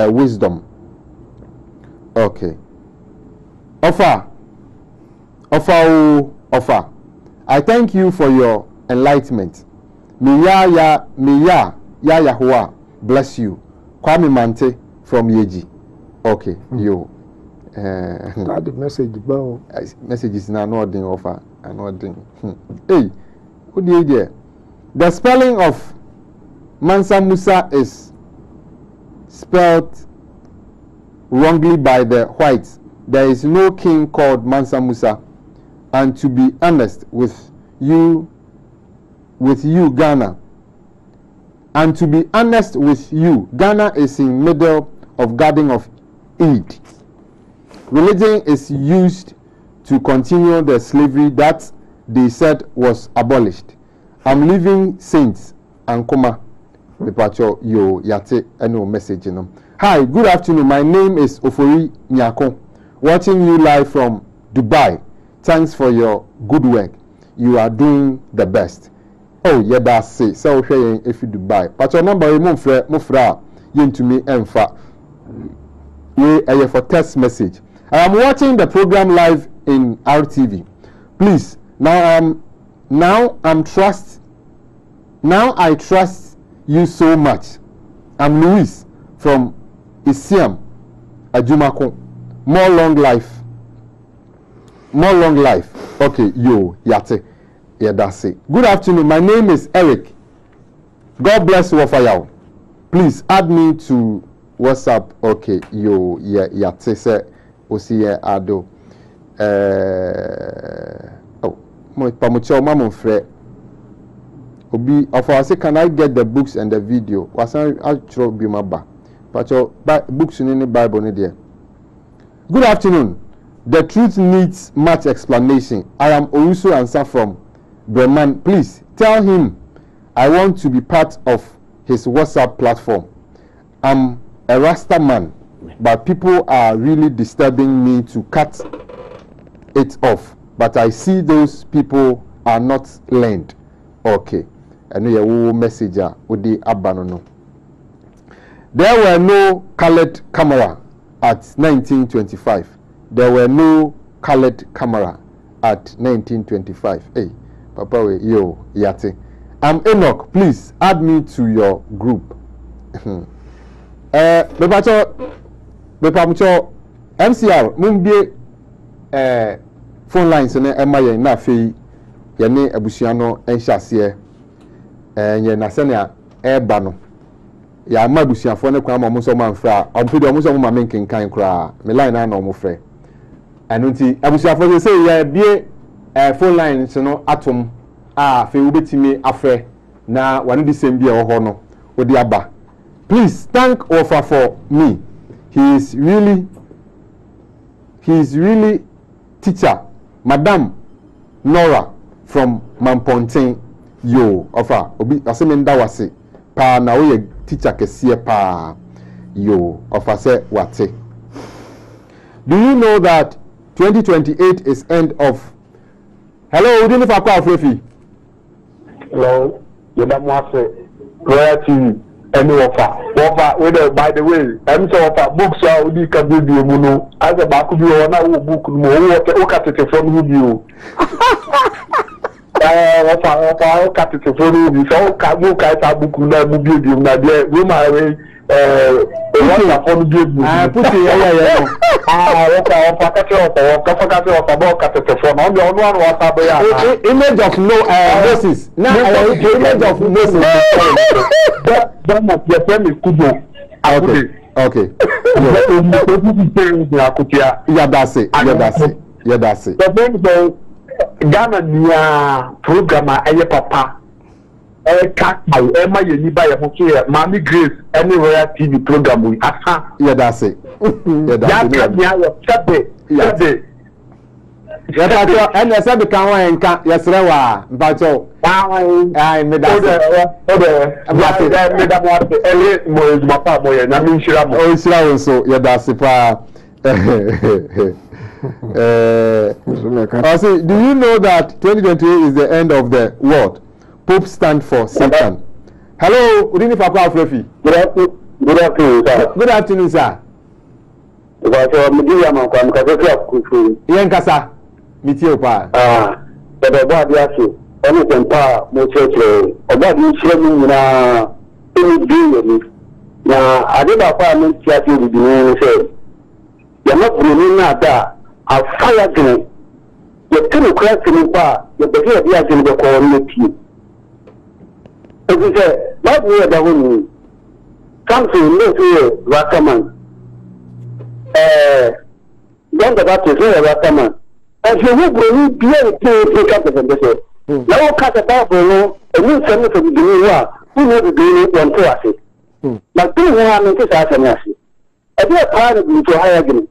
wisdom. Okay. Offer. I thank you for your enlightenment. Miya Yahuwah bless you. Kwame Mante from Yeji. Okay, yo. Got the message, bro. Message is now not doing offer. I'm not doing. Hey, who did you? The spelling of Mansa Musa is spelled wrongly by the whites. There is no king called Mansa Musa. And to be honest with you, Ghana. And to be honest with you, Ghana is in middle of Garden of Eid. Religion is used to continue the slavery that they said was abolished. I'm leaving Saints and Kuma. Yo yate any message in them. Hi, good afternoon. My name is Ofori Nyako. Watching you live from Dubai. Thanks for your good work. You are doing the best. Oh, yeah, that's it. So, if you Dubai. But your number is Mufra to me Emfa. We are for text message. I am watching the program live in RTV. Please, now I trust you so much. I'm Luis from Isiam, Ajumako. More long life. Okay, yo, yate. Yeah, that's it. Good afternoon. My name is Eric. God bless you, Wafayao. Please add me to WhatsApp. Okay, yo, yeah, yate. Say, osi ado. Oh, mo pamucho mamo fre. Obi of us say can I get the books and the video? Wasan actual be maba. Pacho books in the Bible ni there. Good afternoon. The truth needs much explanation. I am Owusu Ansa from Bremen. Please tell him I want to be part of his WhatsApp platform. I'm a Rasta man, but people are really disturbing me to cut it off. But I see those people are not learned. Okay. And we have message with the abanono. There were no colored camera at 1925. There were no colored camera at 1925. Hey, Papa, yo, yate. I'm Enoch. Please add me to your group. Bepacho, MCR, mumbie phone lines ne emaye na fe yene abusuano enhyase ye na se na eba no ya ma abusuafo ne kwa ma mo so ma mfra omfedo mo so ma menkenkan kra me line na no mo frɛ anu nti abusuafo se ya bie phone lines no atom a fe ubetimi afrɛ na wane di sem bia wo ho no odi aba. Please thank Ofa for me. He is really teacher, Madam Nora from Mampontin. Yo, Ofa, obi asemenda wase pa na wo ye teacher kese pa. Yo, Ofa say wate. Do you know that 2028 is end of? Hello, udini fa kwa Afrefi. Hello, Madam Wase. Royalty. Any offer, whether by the way, I'm so offer books are only can be muno as a back of you or now book more look at it from you. Offer cut it from you, so can book I book now movie you now there we my way from give me. I put it image of Moses. Now image of Moses. Your friend is Kudo. Okay. Yeah, that's it. The Ghana program papa. Emma Yeniba Yamukia, Mammy Grace, any Royal TV program we asa. Yeah, that's it. And I said the camera and yes, Rewa, but I made that. So, yeah, that's it. Do you know that 2028 is the end of the world? Pope stand for Satan. Hello, Udini Fakwa Afrefi. Good afternoon, sir. Good afternoon, sir. Yen kasa miti opa. Bebe bo adi aso. Oni tempa mo cheche. Oba di chire mi na eni bi ni. Na ade ba kwa mi ti ati bi ni se. Ya ma pro ni na da afaya gene. Ye tinu kwa tinu pa, ye be ye dia gene be ko ni ti. Ezi se, ba bu ye da woni. Something no say Rakaman. Don't about to say Rakaman. And you will bring be able to pick up the condition. Now, cut about Bruno, and you send it to the new who will be doing it one to us. But two have to ask an assy. I do a part of you to hire again.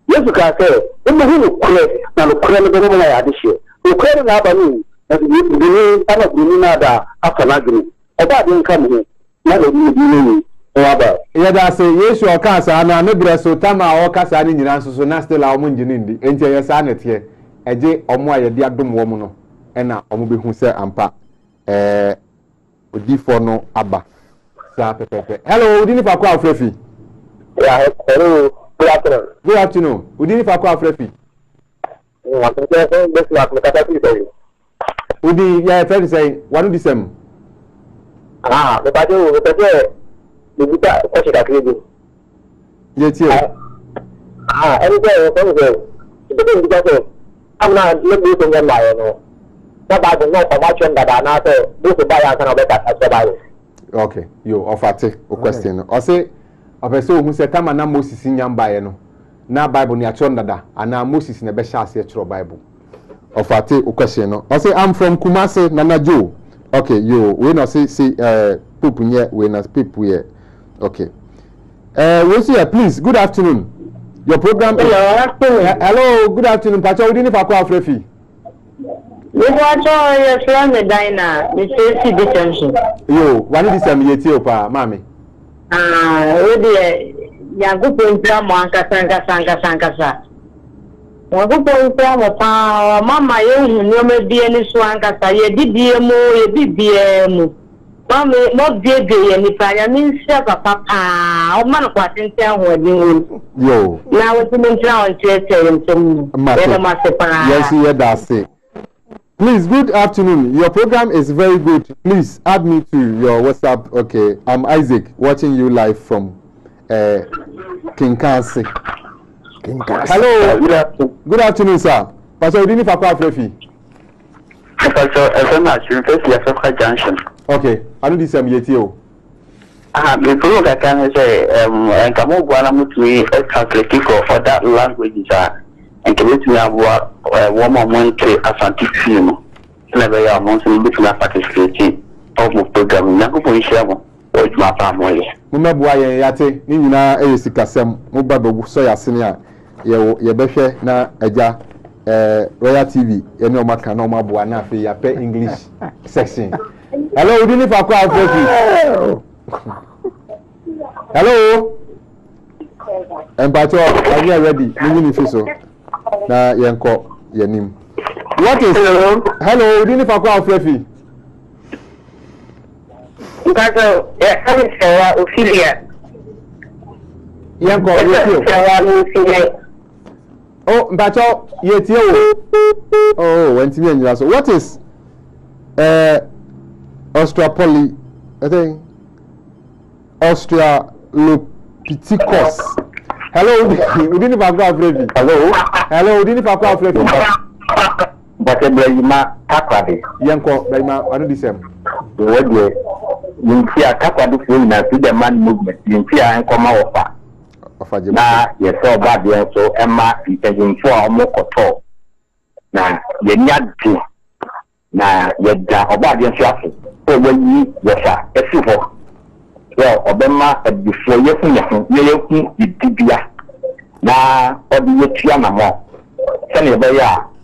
Yes, you can say, in the whole quit, now the creme of the woman I had this year. You credit Avenue, and you believe I'm not doing nada after Lagny. About didn't come here. Not a new yeah, that's a yes, your cancer, and I never so Tama or Casa in the answer, so now still our moon in the entire sanity here. A day or more, a dear dumb woman, and now Omobi who say Ampa, D4 no Abba. Hello, didn't if I call Frefi? Yeah, hello, good afternoon. Good afternoon. We didn't if I call Frefi. Udi, yeah, fair to say, one of the same. The party will the guitar, what should I do? Yes, I'm not looking to them by no. Nobody knows how much that I not do to buy a kind of better. Okay, you offer take a question. Or say, a person who said, Come and Moses in Yam Bayano. Now Bible near Chondada, and now Moses in a Beshas Bible. Offer take a question. Or say, I'm from Kumase, Nana Joe. Okay, we not see people here, we not people here. Okay. We'll see you, please. Good afternoon. Your program. Hello, good afternoon. Pacho, we didn't have a coffee. You watch all your friend Medina, Mr. Detention. Yo, one of these Ethiopia, Mammy. Oh dear, Yagupo Drama, Sanka. Wagupo Drama, Mamma, you may be any swankasa, ye did BMO, Mamma, not dear, any fire means papa, or man of what in town when you. Yo, now it's in town, yes, yeah, that's it. Please, good afternoon. Your program is very good. Please add me to your WhatsApp. Okay, I'm Isaac, watching you live from Kinkansi. Hello. Good afternoon, sir. Pastor Udini Fakwa Frefi. Pastor FM Junction. Okay, I do this yetio. Before I can say, and come over to translate for that language. And to me, I woman went to Asante film. Never ya months in between participating of my program. Nago Ponishamo, or my family. Mumabwa yate, Nina Esikasem, Mubaba Soya Senior, Yabeshe na Eja, Royal TV, Eno Makano Mabuana, ya pay English section. Hello, Udini Fakwa Frefi. Hello. And Pacho, are you ready? Nini Fiso. Na yenko yenim. What is hello? Dini Fakwa Frefi. Because Ophelia. Yenko yetio. Oh, Mpacho yetio. Oh, went me and so. What is Austrapoly? I think Australopithecus. Hello, Udini Fakwa Frefi. Hello, Udini Fakwa Frefi. But Brahima Takadi. Yanko, Brahima, I know the same. You see a Takadu film to the man movement. You see a come over. Now, yes, so bad, so Emma is taking for a mokoto. Now, you need now, you're about your shuffle. So when you, yes, a super. Well, Obama before you the Tibia. Now, or the Tiana.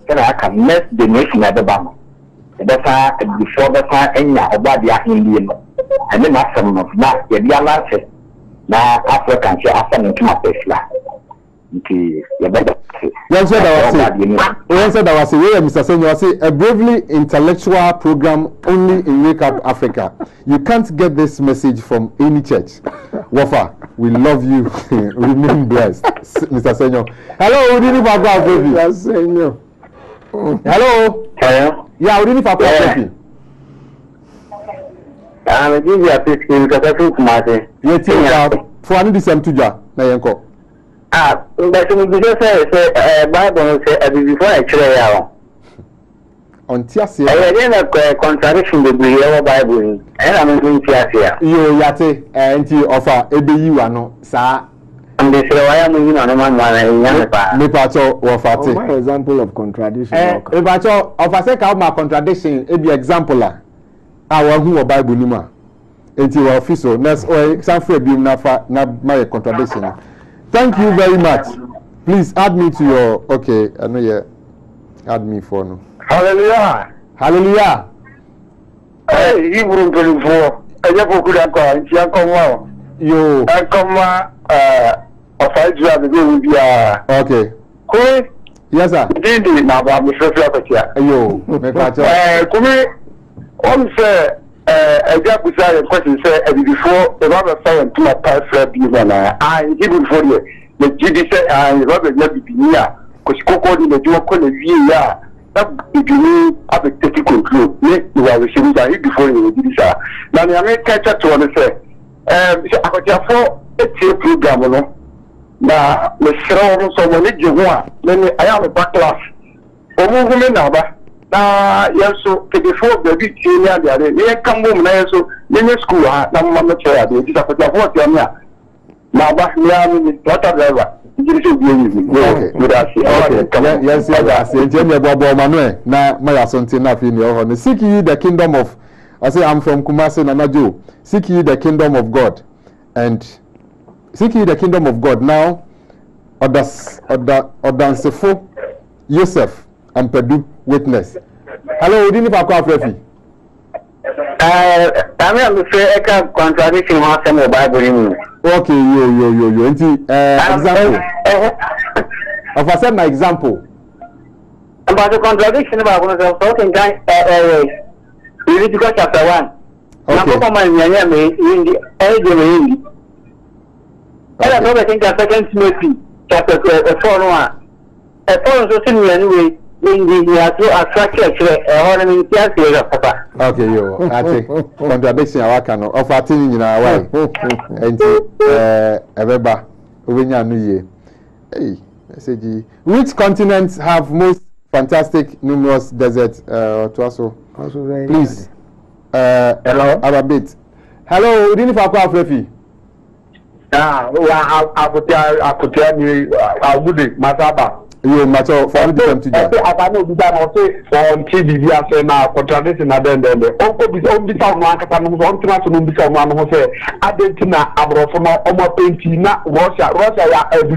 Can I can mess the nation at the Bama? That's before the time, and now about the Indian. And then after that, the Yalace. Now, African, she after into my face. Yes, that was a way, Mr. Senor, a bravely intellectual program only in Wake Up Africa. You can't get this message from any church. Wafa, we love you. Remain blessed, Mr. Senor. Hello, Udini Fakwa Frefi. Yes, Senor. Hello. Hello. Yeah, Udini Fakwa Frefi. I'm going to take you because I think my for another same tuja na yenko. But we just say Bible say before I try out. On Tiasia. I didn't contradiction with the Bible. And I'm going to Tiasia. You yate and you offer you ano sa. And they say, why am I on a man? Mepacho offer. My example of contradiction. Mepacho offer say ka ma contradiction e be example la. Our who Bible nima. Enti wa officer next or some free be na my contradiction. Thank you very much. Please add me to your okay. I know you add me for no. Hallelujah. Hallelujah. Hey, Hebrew 24. I just put that call. You come out. Yo. I come of I drive the go with okay. Kumi. Yes sir. Didi na ba mi fẹ́ fẹ́ ko yo, me pa cho. Kumi on say eja kusa your question say before the Bible say to my pastor be na even for the Jidi say Robert na bibinia ko sikoko ni mejo ko le wie ya na bibini abe take control ni wa we shiri da before you Jidi sa na me America chat to on say akotiafo etie program no na le sero so mo ni jehu a me I am a back class omo me na ba na yeso before baby tie ni ade ni kan bo na yeso ni school ha na mo ma che ade ti akotiafo ti am ya na ba ni am ni water driver Jidi so bi ni okay yes yes yes enje me bobo Manuel na ma ya sonti na fi ni o ho ni seek ye the kingdom of I say I'm from Kumasi Nanajo. Seek ye the kingdom of God, and seek ye the kingdom of God now. Odansefo Joseph and Pedu witness. Hello, we didn't have a I'm afraid I can't contradiction what some Bible. Okay, yo. Example. If I said my example. About the contradiction about one of the talking guy, Leviticus chapter 1. Okay. I think that Second Timothy chapter 4. A foreign social anyway. Okay, yo, I think contradiction I can of a thing in our way. And Everba, Uwinya New Year. Hey, SAG. Which continents have most fantastic numerous deserts? Also, please. Hello, Arabit. Hello, didn't you call Frefi? I could tell you, I would Mataba. You matter for the time to do. I know that I say on TV, I say now, contradiction, and then the only sound like a one to be someone who say, Argentina, Abrofoma, Omo Pentina, Russia,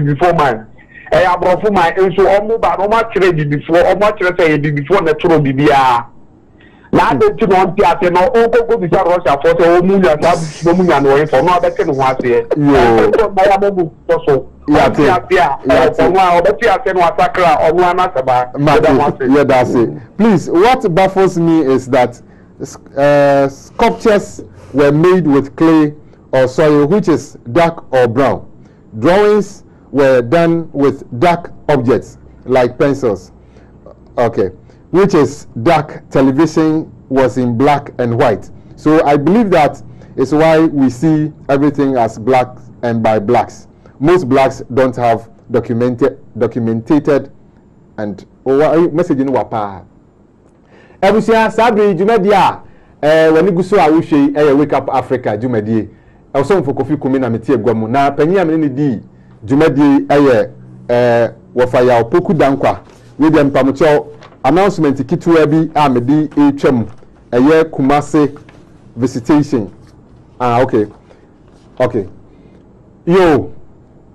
before mine. I Abrofoma, and so almost much ready before, or much ready before natural BBR. Now, I don't want to say, no, go to Russia for the woman and way for no better than one day. Yeah, that's it. Please, what baffles me is that sculptures were made with clay or soil, which is dark or brown. Drawings were done with dark objects like pencils. Okay, which is dark. Television was in black and white. So I believe that is why we see everything as black and by blacks. Most blacks don't have documented and message in wapa. Ebusia sabi jumedia when you so awuhwe wake up Africa jumedie. Also for Kofi Kumi na metie gwamu na panyi amene di jumedie wo fire opoku dankwa we dem pamocho announcement kitwa bi amedi etwam Kumasi visitation. Okay. Yo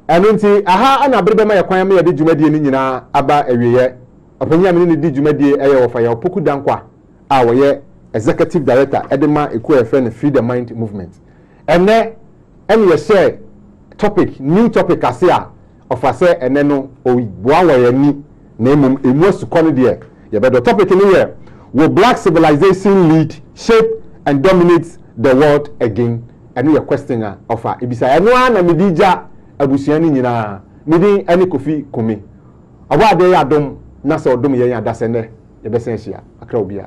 Anunti aha ana brebe ma yakwan ma yade dwumadie ni nyina aba awiye apanya me ni di dwumadie ofa ya opoku dankwa a woye executive director edema eku friend Free the Mind movement ene ye share new topic asia ofa se ene no owa woye ni na emu asuko no de ye be the topic ni here will black civilization lead shape and dominate the world again ene your question ofa ibisa eno na medija abusuani nyina medi ani Kofi Kumi awade ya dom na se odom ye ya dasene ye besen hia akra obia